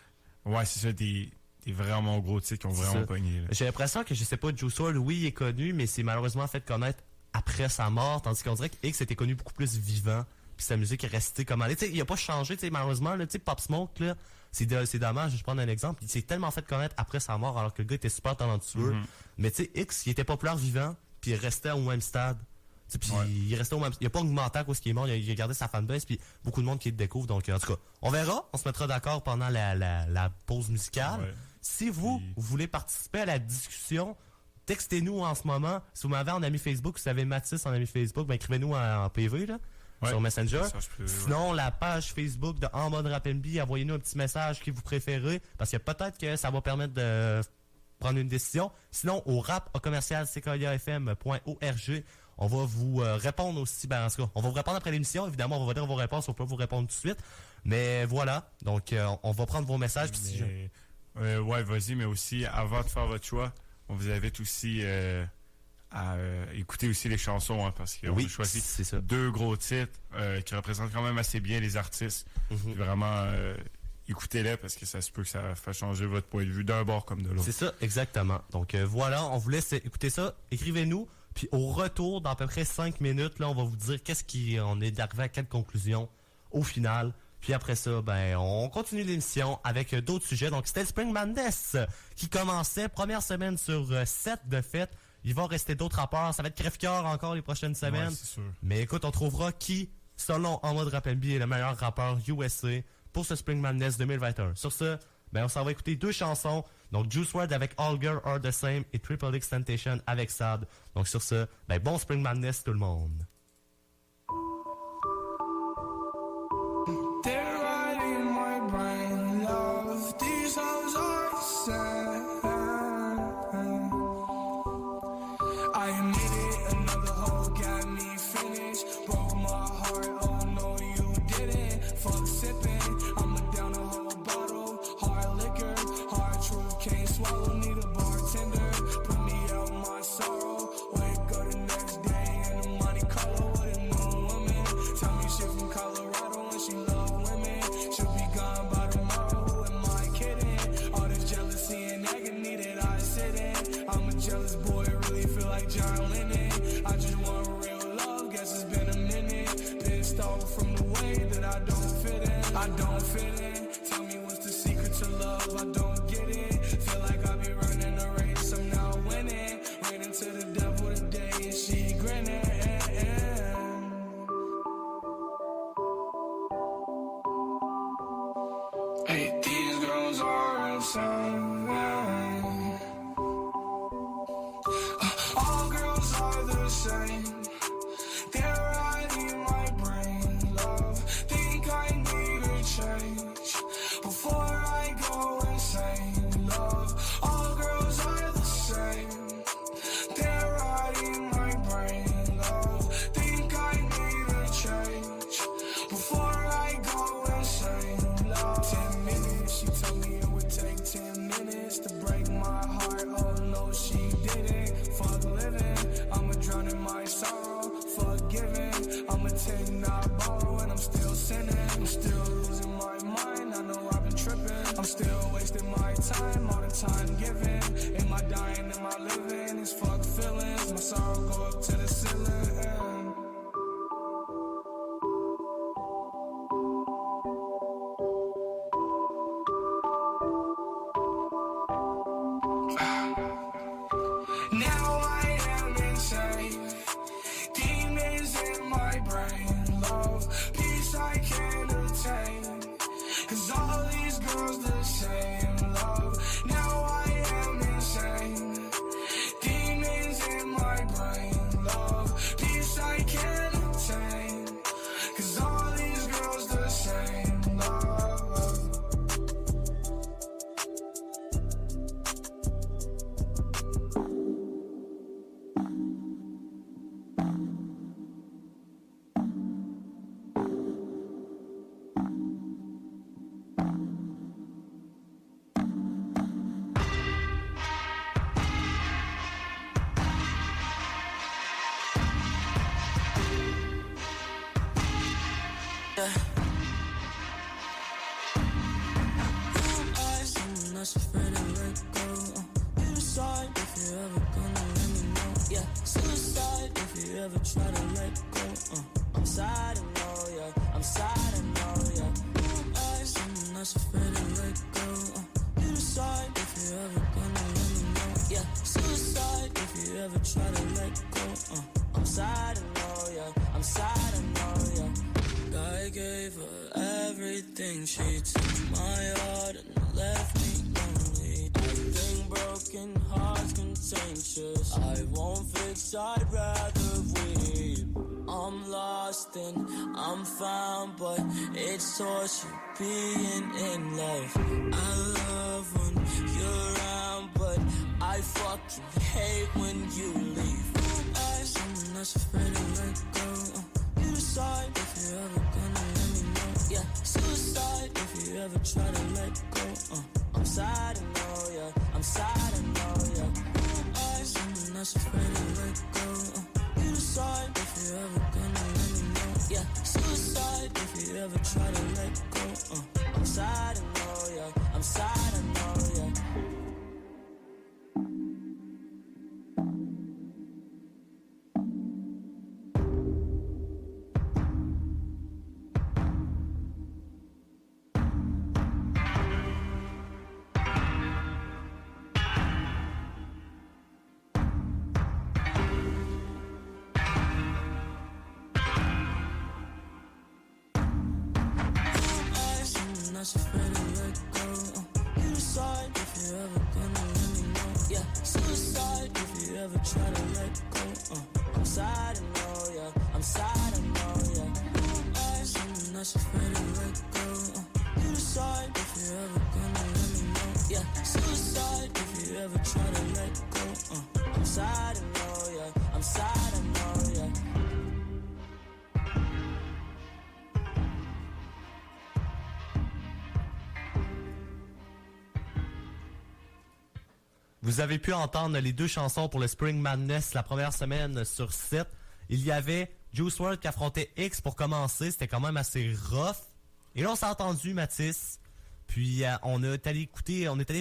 Ouais, c'est ça, des vraiment gros titres qui ont vraiment pogné. J'ai l'impression que, je sais pas, Juice WRLD, oui, il est connu, mais c'est malheureusement fait connaître après sa mort, tandis qu'on dirait que X était connu beaucoup plus vivant puis sa musique est restée comme elle est. Il a pas changé, malheureusement, là, Pop Smoke, là, c'est dommage, je vais prendre un exemple, il s'est tellement fait connaître après sa mort, alors que le gars était super talentueux. Mais X, il était populaire vivant, puis il restait au même stade. Puis il restait au même... Il a pas augmenté à cause qu'il est mort, il a gardé sa fanbase, puis beaucoup de monde qui le découvre. Donc, en tout cas, on verra, on se mettra d'accord pendant la pause musicale. Ouais. Si vous voulez participer à la discussion, textez-nous en ce moment. Si vous m'avez en ami Facebook, si vous avez Mathis en ami Facebook, ben écrivez-nous en PV, là. Sur Messenger. Sinon, la page Facebook de En Mode Rap NB, envoyez-nous un petit message qui vous préférez, parce que peut-être que ça va permettre de prendre une décision. Sinon, au rap@ckiafm.org, on va vous répondre aussi. En tout cas, on va vous répondre après l'émission. Évidemment, on va vous dire vos réponses. On peut vous répondre tout de suite. Mais voilà. Donc, on va prendre vos messages. Ouais, vas-y. Mais aussi, avant de faire votre choix, on vous invite aussi à écouter aussi les chansons, hein, parce qu'on a choisi 2 gros titres qui représentent quand même assez bien les artistes. Vraiment, écoutez-les parce que ça se peut que ça fasse changer votre point de vue d'un bord comme de l'autre. C'est ça, exactement. Donc voilà, on vous laisse écouter ça. Écrivez-nous. Puis au retour, dans à peu près 5 minutes, là, on va vous dire on est arrivé à quelle conclusion au final. Puis après ça, on continue l'émission avec d'autres sujets. Donc c'était le Spring Madness qui commençait. Première semaine sur 7 de fête. Il va rester d'autres rappeurs. Ça va être crève-cœur encore les prochaines semaines. Ouais, c'est sûr. Mais écoute, on trouvera qui, selon En Mode Rap NB, est le meilleur rappeur USA pour ce Spring Madness 2021. Sur ce, on s'en va écouter 2 chansons. Donc Juice WRLD avec All Girls Are The Same et Triple X Temptation avec Sad. Donc sur ce, bon Spring Madness tout le monde. They're right in my brain, love. These hoes are the same. I admit it, another hoe got me finished. Broke my heart, oh no you didn't. Fuck sipping, I'ma down a whole bottle. Hard liquor, hard truth, can't swallow. Need a bartender, put me out my sorrow. Wake up the next day and the money color with a new woman. Tell me shit from Colorado and she love women. She'll be gone by tomorrow, who am I kidding? All this jealousy and agony that I sit in. I'm a jealous boy, really feel like John Lennon. I just want real love, guess it's been a minute. Pissed off from the way that I don't fit in. I don't fit in. Tell me what's the secret to love, I don't get it. Feel like I be running a race, I'm now winning. Ran into the devil today and she grinning. Hey, these girls are insane. All girls are the same. They're right in my brain, love. Think I need a change before I go insane, love. All girls are the same. They're right in my brain, love. Think I need a change before I go insane, love. 10 minutes, she told me it would take 10 minutes to break my heart. Oh no, she didn't. Fuck living, I'ma drown in my sorrow. Fuck giving, I'ma take not borrow. And I'm still sinning, I'm still losing my mind. I know I've been tripping, I'm still wasting my time. All the time given, am I dying, am I living? These fuck feelings, my sorrow go up to the ceiling. Now I am insane. Demons in my brain, love. Peace I can't attain. Cause all these girls the same, love. Now I am insane. Demons in my brain, love. Peace I can't attain. Cause all these girls the same, love. I'm not afraid to let go. You decide if you're ever gonna let me know. Yeah, suicide if you ever try to let go. I'm sad and know, yeah. gave her everything. She took my heart and left me lonely. I think broken hearts contentious. I won't fix, I'd rather weep. I'm lost and I'm found, but it's torture being in love. I love when you're around, but I fucking hate when you leave. I'm not afraid to let go. You decide if you're ever gonna let me know. Yeah, suicide if you ever try to let go. I'm sad, I know, yeah. I'm sad, I know, yeah. I'm not afraid to let go. You decide if you're ever gonna let me know. Yeah, suicide if you ever try to let go. I'm sad, I know, yeah. I'm sad, I know, yeah. Not afraid to let go. You decide if you're ever gonna let me know. Yeah, suicide if you ever try to let go. I'm sad, I know, yeah. I'm sad, I know, yeah. I'm not afraid to let go. You decide if you're ever gonna let me know. Yeah, suicide if you ever try to let go. I'm sad, I know, yeah. I'm sad, I know, yeah. Vous avez pu entendre les deux chansons pour le Spring Madness la première semaine sur 7. Il y avait Juice WRLD qui affrontait X pour commencer. C'était quand même assez rough. Et là, on s'est entendu, Mathis. Puis, on est allé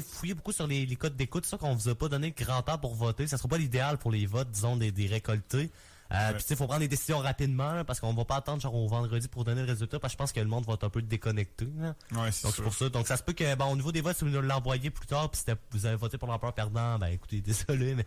fouiller beaucoup sur les codes d'écoute. C'est ça qu'on vous a pas donné grand temps pour voter. Ça sera pas l'idéal pour les votes, disons, des récoltés. Puis, tu sais, faut prendre des décisions rapidement, là, parce qu'on va pas attendre genre au vendredi pour donner le résultat, parce que je pense que le monde va être un peu déconnecté. Là. Ouais, c'est donc, c'est pour ça. Donc, ça se peut que, bon, au niveau des votes, si vous nous l'envoyez plus tard, puis vous avez voté pour l'empereur perdant, ben, écoutez, désolé, mais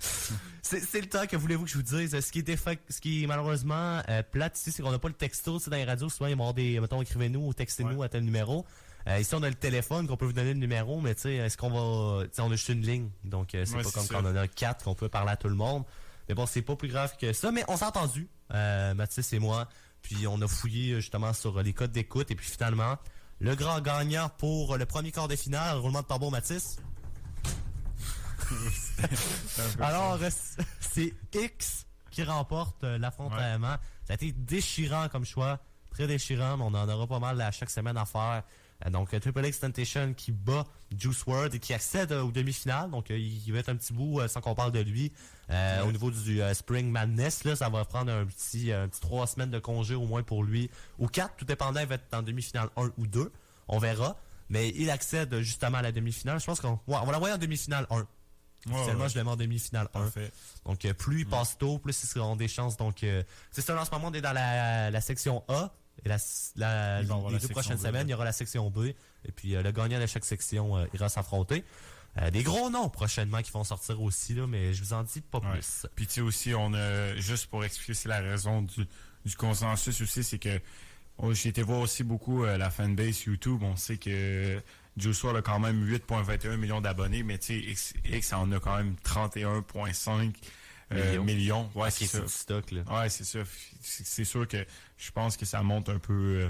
c'est le temps que voulez-vous que je vous dise. Ce qui est malheureusement plate ici, c'est qu'on n'a pas le texto, tu sais, dans les radios, souvent, ils vont avoir des, mettons, écrivez-nous ou textez-nous à tel numéro. Ici, on a le téléphone qu'on peut vous donner le numéro, mais tu sais, est-ce qu'on va, tu sais, on a juste une ligne. Donc, c'est pas comme quand on en a 4 qu'on peut parler à tout le monde. Mais bon, c'est pas plus grave que ça. Mais on s'est entendu, Mathis et moi. Puis on a fouillé justement sur les codes d'écoute. Et puis finalement, le grand gagnant pour le premier quart de finale, roulement de tambour, Mathis. Alors, c'est X qui remporte l'affrontement. Ouais. Ça a été déchirant comme choix. Très déchirant, mais on en aura pas mal à chaque semaine à faire. Donc, Triple X Temptation qui bat Juice WRLD et qui accède aux demi-finales. Donc, il va être un petit bout sans qu'on parle de lui. Au niveau du Spring Madness, là, ça va prendre un petit 3 semaines de congé au moins pour lui. Ou 4, tout dépendant, il va être en demi-finale 1 ou 2. On verra. Mais il accède justement à la demi-finale. Je pense qu'on va l'envoyer en demi-finale 1. Officiellement, je le mets en demi-finale 1. Parfait. Donc, plus il passe tôt, plus ils auront des chances. Donc, c'est ça, en ce moment, on est dans la section A. Et les 2 prochaines semaines, il y aura la section B. Et puis, le gagnant de chaque section ira s'affronter. Des gros noms prochainement qui vont sortir aussi, là, mais je vous en dis pas plus. Puis, tu sais, aussi, on a, juste pour expliquer, c'est la raison du consensus aussi, c'est que j'ai été voir aussi beaucoup la fanbase YouTube. On sait que Juice WRLD a quand même 8,21 millions d'abonnés, mais tu sais, X en a quand même 31,5 millions. Ouais, c'est ça. Stock, là. Ouais, c'est ça. C'est sûr que je pense que ça monte un peu.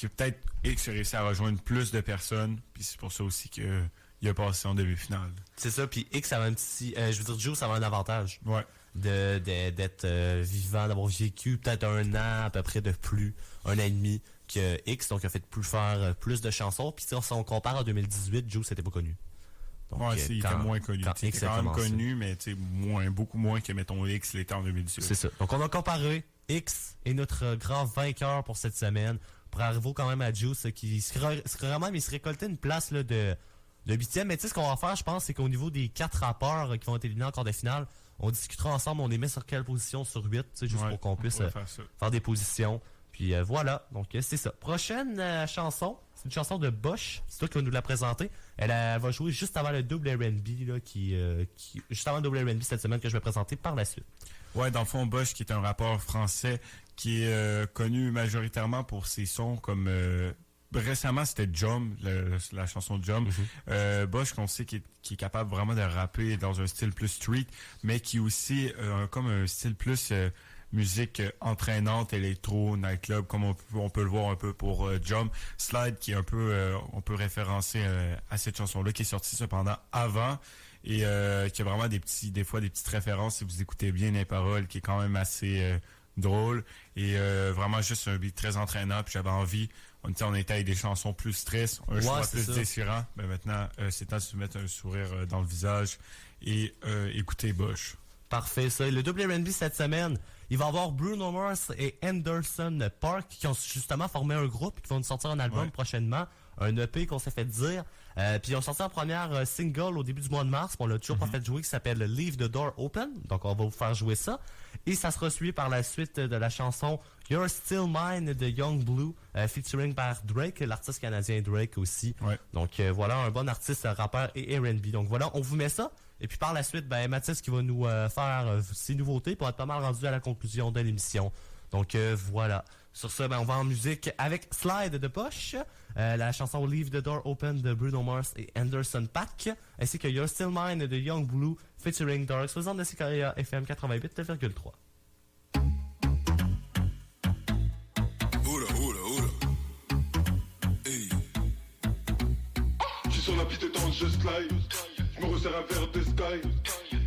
Que peut-être X a réussi à rejoindre plus de personnes, puis c'est pour ça aussi qu'il a passé en demi-finale. C'est ça, puis X avait un petit. Je veux dire, Juice avait un avantage. Ouais. D'être vivant, d'avoir vécu peut-être 1 an à peu près de plus, 1 an et demi que X, donc il a fait faire plus de chansons. Puis si on compare à 2018, Juice n'était pas connu. Donc, il était moins connu. Il était quand même connu, mais beaucoup moins que, mettons, X l'était en 2018. C'est ça. Donc, on a comparé. X est notre grand vainqueur pour cette semaine. Bravo quand même à Juice, qui se récoltait une place là, de 8e. Mais tu sais, ce qu'on va faire, je pense, c'est qu'au niveau des 4 rappeurs qui vont être éliminés en quart de finale, on discutera ensemble, on les met sur quelle position sur 8, tu sais, juste pour qu'on puisse faire des positions. Puis voilà, donc c'est ça. Prochaine chanson, c'est une chanson de Bosch, c'est toi qui vas nous la présenter. Elle va jouer juste avant le double R&B, là, juste avant le double R&B cette semaine que je vais présenter par la suite. Ouais, dans le fond, Bosch, qui est un rappeur français qui est connu majoritairement pour ses sons comme... récemment, c'était Jump, la chanson Jump. Bosch, qu'on sait qui est capable vraiment de rapper dans un style plus street, mais qui aussi comme un style plus musique entraînante, électro, nightclub, comme on peut le voir un peu pour Jump. Slide, qui est un peu, on peut référencer à cette chanson-là, qui est sortie cependant avant, et qui a vraiment des fois des petites références, si vous écoutez bien les paroles, qui est quand même assez drôle, et vraiment juste un beat très entraînant, puis j'avais envie... On était avec des chansons plus stress, un choix plus déchirant. Ben maintenant, c'est temps de se mettre un sourire dans le visage et écouter Bosch. Parfait, ça. Le double R&B cette semaine, il va y avoir Bruno Mars et Anderson .Paak qui ont justement formé un groupe, qui vont nous sortir un album prochainement, un EP qu'on s'est fait dire. Puis ils ont sorti en première single au début du mois de mars, on l'a toujours pas fait jouer, qui s'appelle Leave the Door Open. Donc on va vous faire jouer ça. Et ça sera suivi par la suite de la chanson You're Still Mine de Young Blue, featuring par Drake, l'artiste canadien Drake aussi. Ouais. Donc voilà, un bon artiste, rappeur et R&B. Donc voilà, on vous met ça. Et puis par la suite, Mathis qui va nous faire ses nouveautés pour être pas mal rendu à la conclusion de l'émission. Donc voilà. Sur ça, on va en musique avec Slide de Bosch, la chanson Leave the Door Open de Bruno Mars et Anderson .Paak, ainsi que You're Still Mine de Young Blue, featuring Dark, faisant de CKIA FM 88,3. Hey. J'suis sur la piste et je slide. J'me resserre un verre de sky.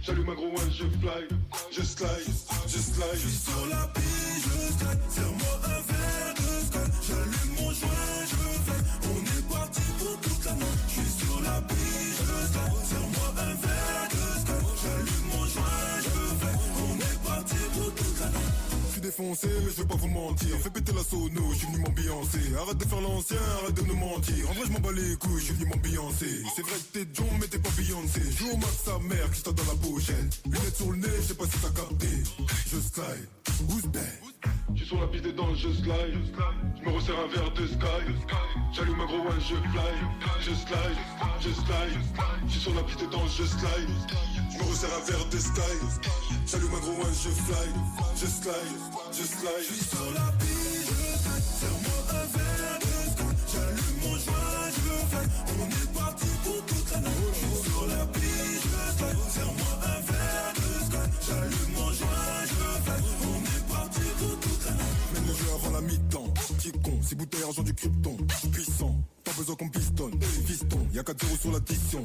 J'allume un gros one, je fly. Je slide. J'suis sur la piste, je slide. Serre-moi un verre de sky. J'allume mon joint, je fly. On est parti pour toute la nuit. J'suis sur la piste, je slide. Serre-moi un verre de sky. J'allume mon joint, je fly. On est parti pour toute la nuit. J'suis défoncé, mais je vais pas vous mentir. Fais péter la sono, j'suis venu m'ambiancer. Arrête de faire l'ancien, arrête de nous mentir. En vrai, j'm'en bats les couilles, j'suis venu m'ambiancer. C'est vrai que t'es John, mais t'es pas Beyoncé. Joue au max sa mère, qui t'a dans la pochette. Lunettes sur le nez, j'sais pas si t'as capté. Je slide, who's bad? J'suis sur la piste et dans je slide. J'me resserre un verre de sky. J'allume un gros one, je fly. Je slide. J'suis sur la piste et dans je slide. J'me resserre un verre de sky. J'allume un gros one, je fly. Je slide. J'suis sur la piste, je slide. Serre-moi un verre de sky. J'allume mon joint, je fly. On est parti pour toute la nuit. J'suis sur la piste, je slide. Serre-moi un verre de sky. J'allume mon joint, je fly. On est parti pour toute la nuit. Mène le jeu avant la mi-temps. Qui est con, c'est bouteille argent du krypton. Puissant, pas besoin qu'on pistonne. Fiston, y'a 4-0 sur l'addition.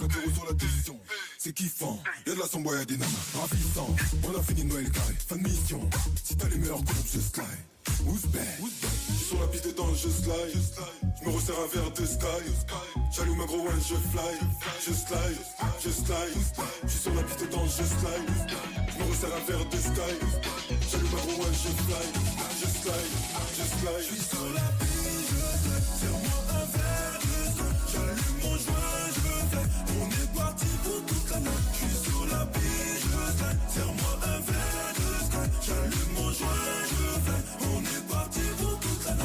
C'est kiffant, y'a de la sombre, y'a des nanas. Ravissant, on a fini Noël carré. Fin de mission, si t'as les meilleurs groupes, je slide. Who's bad? J'suis sur la piste et dans je slide. J'me resserre un verre de sky. J'allume un gros one, je fly. Je slide. J'suis sur la piste et dans je slide. J'me resserre un verre de sky. J'allume un gros one, je fly. Je slide. J'suis sur la piste, je slide. Serre-moi un verre de sky. J'allume mon joint, je fly. On est parti pour toute la nuit. J'suis sur la piste, je slide. Serre-moi un verre de sky. J'allume mon joint, je fly. On est parti pour toute la nuit.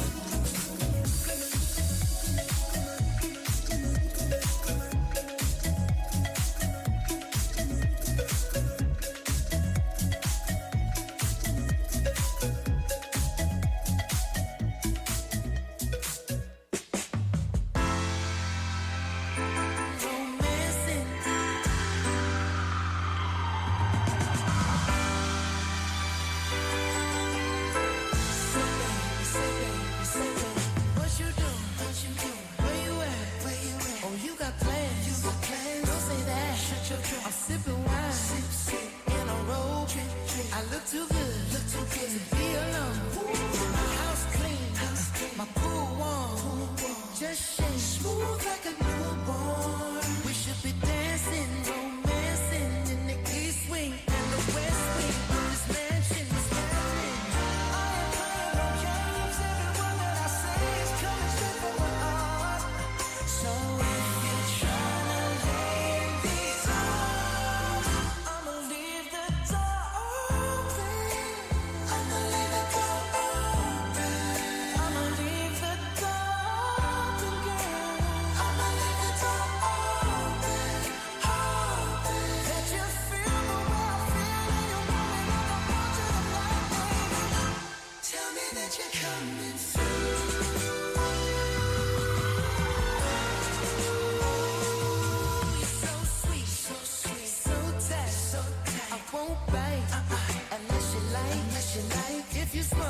If you smoke,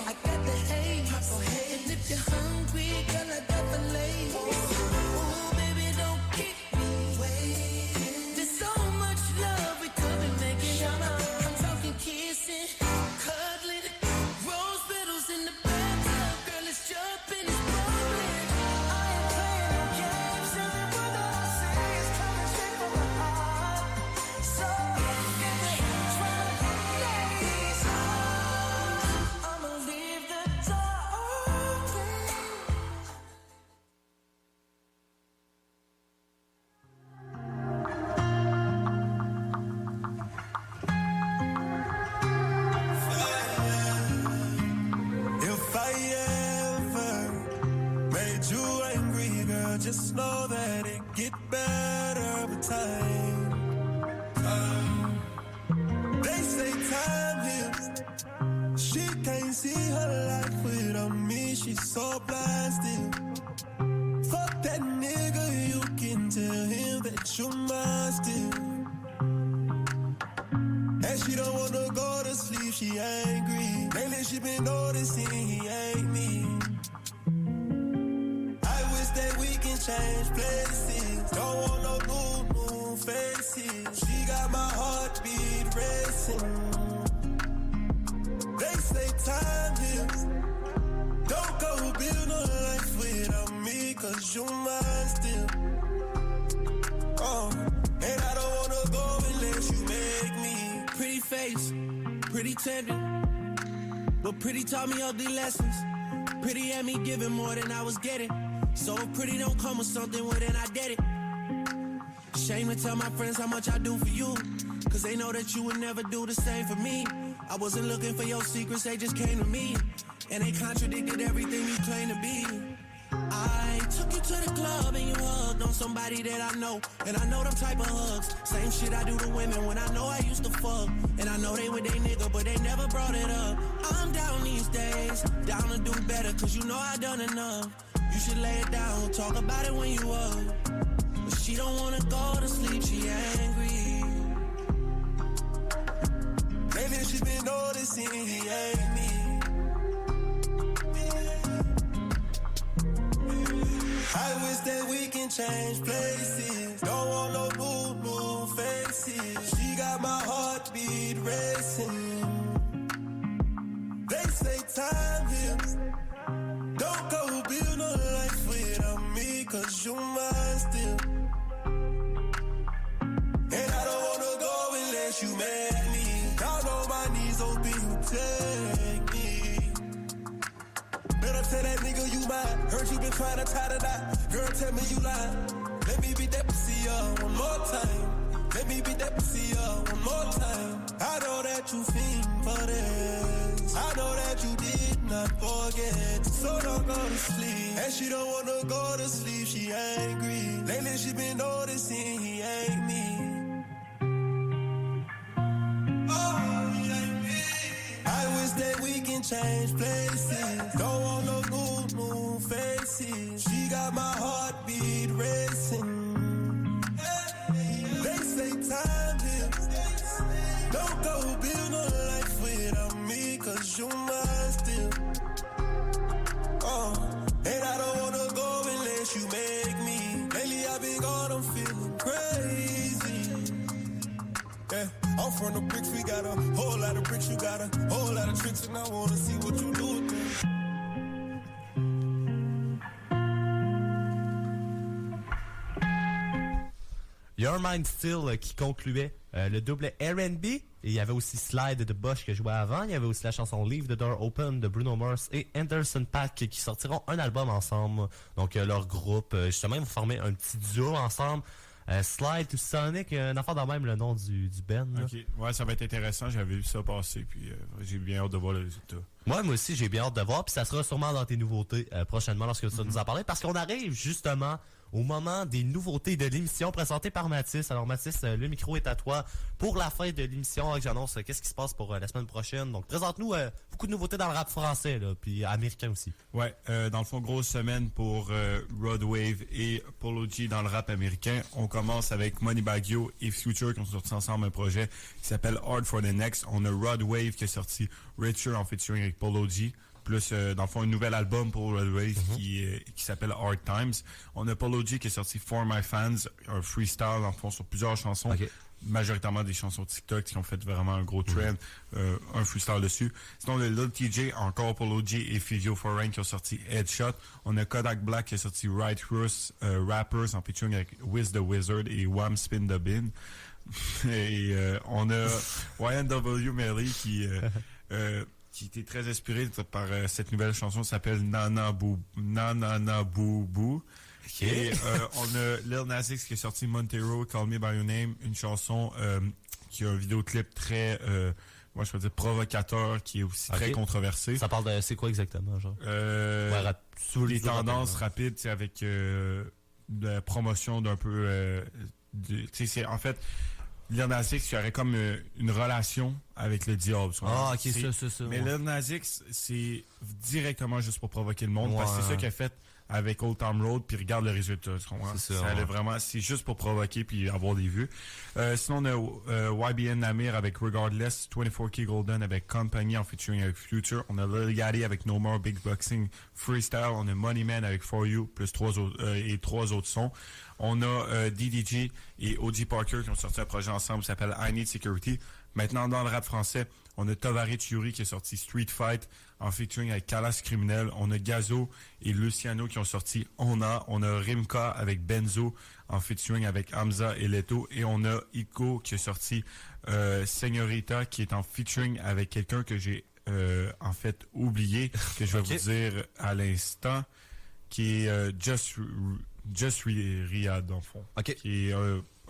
I got the haze. And if you're hungry, girl, I got the lace. Ooh, baby, don't keep me waiting. There's so much love we could be making. I'm talking kissing, cuddling, rose petals in the bathtub. Girl, it's jumping, it's bubbling. I ain't playing no games. Every word that I say is coming straight from my heart. So get the ladies on. I'ma leave the door open. If I ever made you angry, girl, just know that it get better with time. They say time heals. She can't see her life without me. She's so blasted. Fuck that nigga, you can tell him that you're mine still. And she don't wanna go to sleep, she angry. Lately she been noticing he ain't me. I wish that we can change places. Don't want no new faces. She got my heartbeat racing. They say time heals. Don't go build no life without me, cause you're mine still. And I don't wanna go unless you make me. Pretty face, pretty tender, but pretty taught me ugly lessons. Pretty had me giving more than I was getting. So if pretty don't come with something, well then I did it. Shame to tell my friends how much I do for you, cause they know that you would never do the same for me. I wasn't looking for your secrets, they just came to me. And they contradicted everything you claim to be. I took you to the club and you hugged on somebody that I know. And I know them type of hugs. Same shit I do to women when I know I used to fuck. And I know they with they nigga, but they never brought it up. I'm down these days, down to do better, cause you know I done enough. You should lay it down, talk about it when you up. But she don't wanna go to sleep, she angry. Lately she been noticing he ain't me. I wish that we can change places. Don't want no new faces. She got my heartbeat racing. They say time heals. Don't go build no life without me, cause you're mine still. And I don't wanna go unless you make me. Down on my knees, open you take me. Better tell that nigga you mine. Heard you been trying to tie the knot. Girl, tell me you lying. Let me beat that pussy up one more time. Let me beat that pussy up one more time. I know that you fiend for this. I know that you did not forget. So don't go to sleep. And she don't wanna go to sleep, she angry. Lately she been noticing he ain't me. Oh, he ain't me. I wish that we can change places. Don't want no new faces. She got my heartbeat racing. They say time heals. Don't go build no life without me, cause you're mine still. And I don't wanna go unless you make me. Lately I've been gone, I'm feeling crazy. Yeah, I'm from the bricks, we got a whole lot of bricks, you got a whole lot of tricks, and I wanna see what you do with them. Your Mind Still qui concluait le double R&B. Et il y avait aussi Slide de Bush que je jouais avant. Il y avait aussi la chanson Leave the Door Open de Bruno Mars et Anderson .Paak qui sortiront un album ensemble. Donc leur groupe, justement, ils vont former un petit duo ensemble. Slide to Sonic, une affaire dans même le nom du band. Ok, ouais, ça va être intéressant. J'avais vu ça passer, puis j'ai bien hâte de voir le résultat. Moi aussi, j'ai bien hâte de voir. Puis ça sera sûrement dans tes nouveautés prochainement lorsque tu vas nous en parler. Parce qu'on arrive justement au moment des nouveautés de l'émission présentée par Mathis. Alors Mathis, le micro est à toi pour la fin de l'émission. J'annonce qu'est-ce qui se passe pour la semaine prochaine. Donc présente-nous beaucoup de nouveautés dans le rap français, là, puis américain aussi. Ouais, dans le fond, grosse semaine pour Rod Wave et Polo G dans le rap américain. On commence avec Moneybagg Yo et Future qui ont sorti ensemble un projet qui s'appelle Hard for the Next. On a Rod Wave qui a sorti Richer en featuring avec Polo G. Plus, dans le fond, un nouvel album pour Rod Wave qui s'appelle Hard Times. On a Polo G qui est sorti For My Fans, un freestyle, dans le fond, sur plusieurs chansons. Okay. Majoritairement des chansons TikTok qui ont fait vraiment un gros trend, un freestyle dessus. Sinon, le Lil TJ, encore Polo G et Fivio Foreign qui ont sorti Headshot. On a Kodak Black qui a sorti Righteous Rappers en featuring avec Wiz the Wizard et Wham Spin the Bin. Et on a YNW Melly qui était très inspiré par cette nouvelle chanson qui s'appelle Nana Boo Boo. Okay. Et on a Lil Nas X qui est sorti Montero, Call Me By Your Name, une chanson qui a un vidéoclip très, moi je peux dire provocateur, qui est aussi très controversé. Ça parle de, c'est quoi exactement, genre? Des tendances rapides, avec de la promotion d'un peu, c'est en fait, Lil Nas X qui aurait comme une relation avec le diable. Ah, ok, ça. Mais Lil Nas X, c'est directement juste pour provoquer le monde, parce que c'est ça qu'il a fait avec Old Town Road, puis regarde le résultat. C'est juste pour provoquer puis avoir des vues. Sinon, on a YBN Namir avec Regardless, 24K Golden avec Company en featuring avec Future. On a Lil Yachty avec No More Big Boxing Freestyle. On a Money Man avec For You, plus trois autres sons. On a DDG et OG Parker qui ont sorti un projet ensemble qui s'appelle I Need Security. Maintenant, dans le rap français, on a Tovarich Yuri qui a sorti Street Fight en featuring avec Calas Criminel. On a Gazo et Luciano qui ont sorti On a Rimka avec Benzo en featuring avec Hamza et Leto. Et on a Iko qui a sorti Señorita qui est en featuring avec quelqu'un que j'ai en fait oublié, que je vais vous dire à l'instant, qui est Just Riyad, dans le fond. Qui est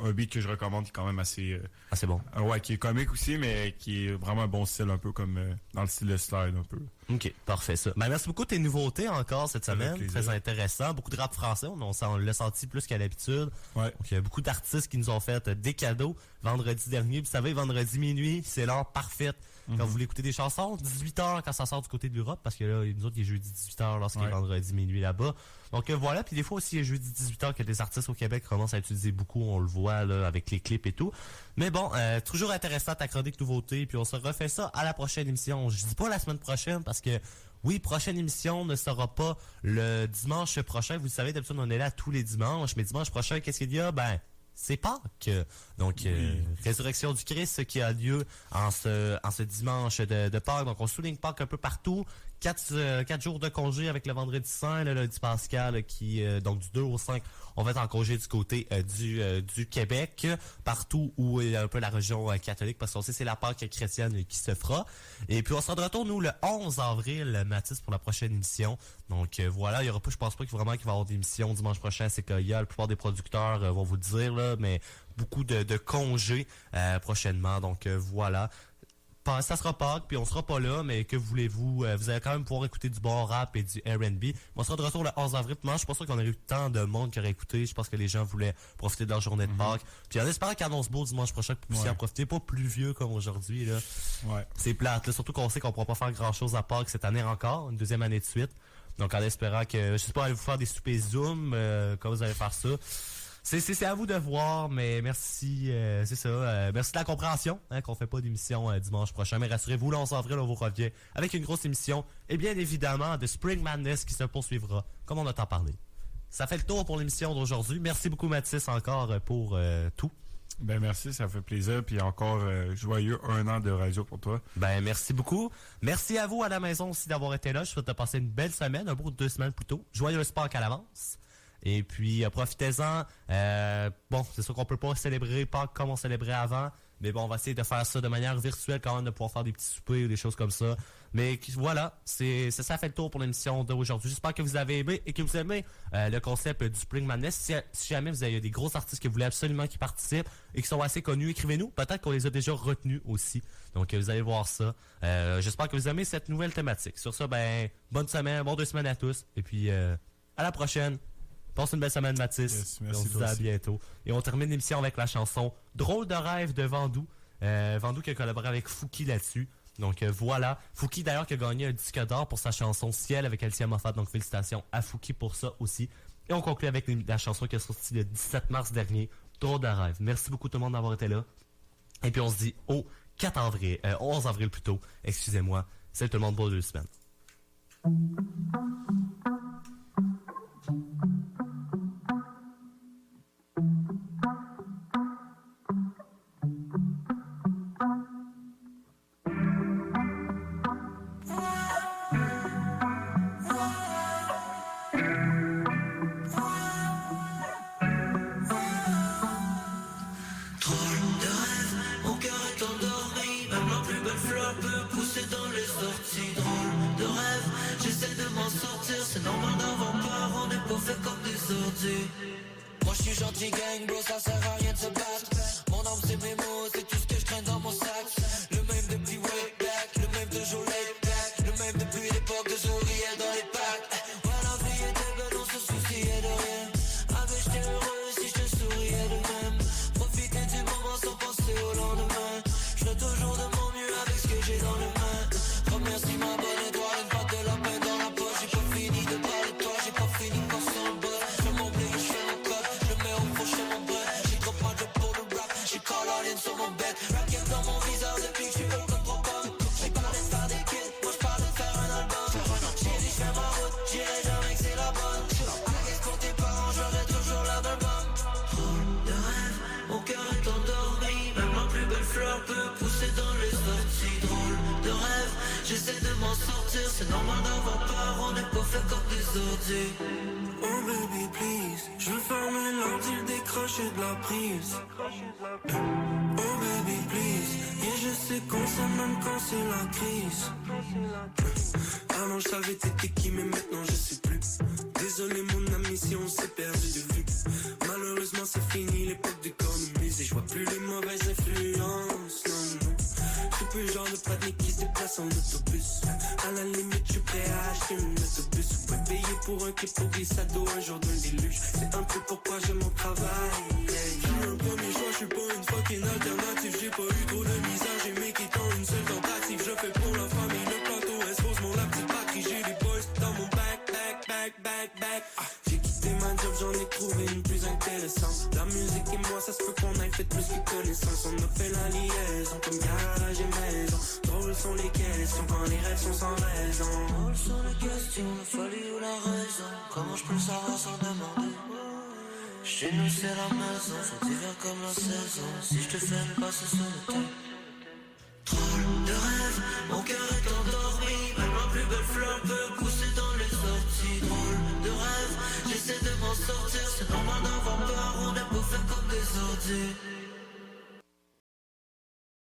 un beat que je recommande, qui est quand même assez bon. Qui est comique aussi, mais qui est vraiment un bon style, un peu comme dans le style de slide, un peu. OK, parfait ça. Merci beaucoup de tes nouveautés encore cette semaine. Très intéressant. Beaucoup de rap français, on l'a senti plus qu'à l'habitude. Ouais. Donc, il y a beaucoup d'artistes qui nous ont fait des cadeaux vendredi dernier. Vous savez, vendredi minuit, c'est l'heure parfaite. Quand vous voulez écouter des chansons, 18h quand ça sort du côté de l'Europe, parce que là, nous autres, il est jeudi 18h lorsqu'il est vendredi minuit là-bas. Donc voilà, puis des fois aussi, il est jeudi 18h que des artistes au Québec commencent à utiliser beaucoup, on le voit là avec les clips et tout. Mais bon, toujours intéressant ta chronique nouveauté, puis on se refait ça à la prochaine émission. Je dis pas la semaine prochaine, parce que oui, prochaine émission ne sera pas le dimanche prochain. Vous le savez, d'habitude, on est là tous les dimanches, mais dimanche prochain, qu'est-ce qu'il y a? C'est Pâques. Donc, Résurrection du Christ qui a lieu en ce dimanche de Pâques. Donc, on souligne Pâques un peu partout. 4 jours de congé avec le vendredi saint, le lundi pascal, qui donc du 2 au 5, on va être en congé du côté du Québec, partout où il y a un peu la région catholique, parce qu'on sait que c'est la Pâque chrétienne qui se fera. Et puis on sera de retour, nous, le 11 avril, Mathis, pour la prochaine émission. Donc voilà, il y aura pas, je pense pas qu'il va y avoir d'émission dimanche prochain, c'est qu'il y a la plupart des producteurs vont vous le dire, là, mais beaucoup de congés prochainement. Donc voilà. Ça sera Pâques, puis on sera pas là, mais que voulez-vous? Vous allez quand même pouvoir écouter du bon rap et du R&B. On sera de retour le 11 avril. Moi, je suis pas sûr qu'on aurait eu tant de monde qui aurait écouté. Je pense que les gens voulaient profiter de leur journée de Pâques. Puis en espérant qu'il annonce beau dimanche prochain, pour pouvoir en profiter. Pas plus vieux comme aujourd'hui, là. Ouais. C'est plate, là. Surtout qu'on sait qu'on pourra pas faire grand-chose à Pâques cette année encore, une deuxième année de suite. Donc en espérant que, je sais pas, allez-vous faire des soupers Zoom, quand vous allez faire ça. C'est à vous de voir, mais merci, c'est ça. Merci de la compréhension, qu'on fait pas d'émission dimanche prochain. Mais rassurez-vous, le 11 avril, on vous revient avec une grosse émission. Et bien évidemment, de Spring Madness qui se poursuivra, comme on a tant parlé. Ça fait le tour pour l'émission d'aujourd'hui. Merci beaucoup, Mathis, encore pour tout. Merci, ça fait plaisir. Puis encore joyeux 1 an de radio pour toi. Merci beaucoup. Merci à vous à la maison aussi d'avoir été là. Je souhaite te passer une belle semaine, un beau 2 semaines plus tôt. Joyeuse Pâques à l'avance. Et puis, profitez-en. C'est sûr qu'on peut pas célébrer Pâques comme on célébrait avant, Mais bon, on va essayer de faire ça de manière virtuelle quand même, de pouvoir faire des petits soupers ou des choses comme ça. Mais voilà, ça fait le tour pour l'émission d'aujourd'hui. J'espère que vous avez aimé et que vous aimez le concept du Spring Madness. Si jamais vous avez des gros artistes que vous voulez absolument qui participent et qui sont assez connus, écrivez-nous. Peut-être qu'on les a déjà retenus aussi. Donc vous allez voir ça. J'espère que vous aimez cette nouvelle thématique. Sur ça, bonne semaine, bon 2 semaines à tous. Et puis à la prochaine. Passe une belle semaine, Mathis. Yes, merci. On se dit à bientôt. Et on termine l'émission avec la chanson Drôle de rêve de Vandou. Vandou qui a collaboré avec Fouki là-dessus. Donc voilà. Fouki d'ailleurs qui a gagné un disque d'or pour sa chanson Ciel avec Alicia Moffat. Donc félicitations à Fouki pour ça aussi. Et on conclut avec la chanson qui est sortie le 17 mars dernier, Drôle de rêve. Merci beaucoup tout le monde d'avoir été là. Et puis on se dit au 11 avril plutôt. Excusez-moi. Salut tout le monde, bonne 2 semaines. Moi je suis gentil gang bro, ça sert à rien de se battre. Mon âme c'est mes mots, c'est tout ce que je traîne dans mon sac. Le même depuis way back, le même toujours laid back. Le même depuis l'époque de sourire dans les packs. Ouais la vie était belle, on se souciait de rien. Avec j'étais heureux si je te souriais de même. Profiter du moment sans penser au lendemain. Je fais toujours de mon mieux avec ce que j'ai dans les mains. Remercie ma bonne étoile, une patte de lapin dans la poche. J'ai pas fini de parler de toi, j'ai pas fini de penser en bas. Sur mon bed, raquette dans mon viseur depuis que je suis aucun problème. J'ai parlé de faire des kills, moi je parle de faire un album. J'ai dit je fais ma route, j'irai jamais que c'est la bonne. Avec pour tes parents, j'aurai toujours la même bombe. Drôle de rêve, mon cœur est endormi. Même la plus belle fleur peut pousser dans les sorties. Drôle de rêve, j'essaie de m'en sortir. C'est normal d'avoir peur, on n'est pas fait comme des ordures. Oh baby please, je veux fermer l'ordi, le décrocher de la prise. Oh baby please, et je sais qu'on s'aime même quand c'est la crise. Avant je savais t'étais qui mais maintenant je sais plus. Désolé mon ami si on s'est perdu de vue. Malheureusement c'est fini l'époque de cornemuse. Et je vois plus les mauvaises influences, non, non. Je suis plus le genre de panique qui se déplace en autobus. À la limite je suis prêt à acheter un autobus. Vous pouvez payer pour un clip pour glissado un jour d'un déluge. C'est un peu pourquoi j'aime mon travail. J'ai un premier choix, je suis pas une fucking alternative. J'ai pas eu trop de misère, j'ai mes qui t'ont une seule tentative. Je fais pour la famille, le plateau expose mon laptop batterie. J'ai des boys dans mon back. J'ai quitté ma job, j'en ai trouvé une plus intéressante. La musique et moi, ça se peut qu'on aille fait plus que connaissance. On a fait la liaison comme garage et maison. Drôles sont les questions quand les rêves sont sans raison. Drôles sont les questions, la folie ou la raison. Comment je peux le savoir sans demander? Chez nous c'est la maison, faut dire comme la saison. Si je te fais passer sur le temps.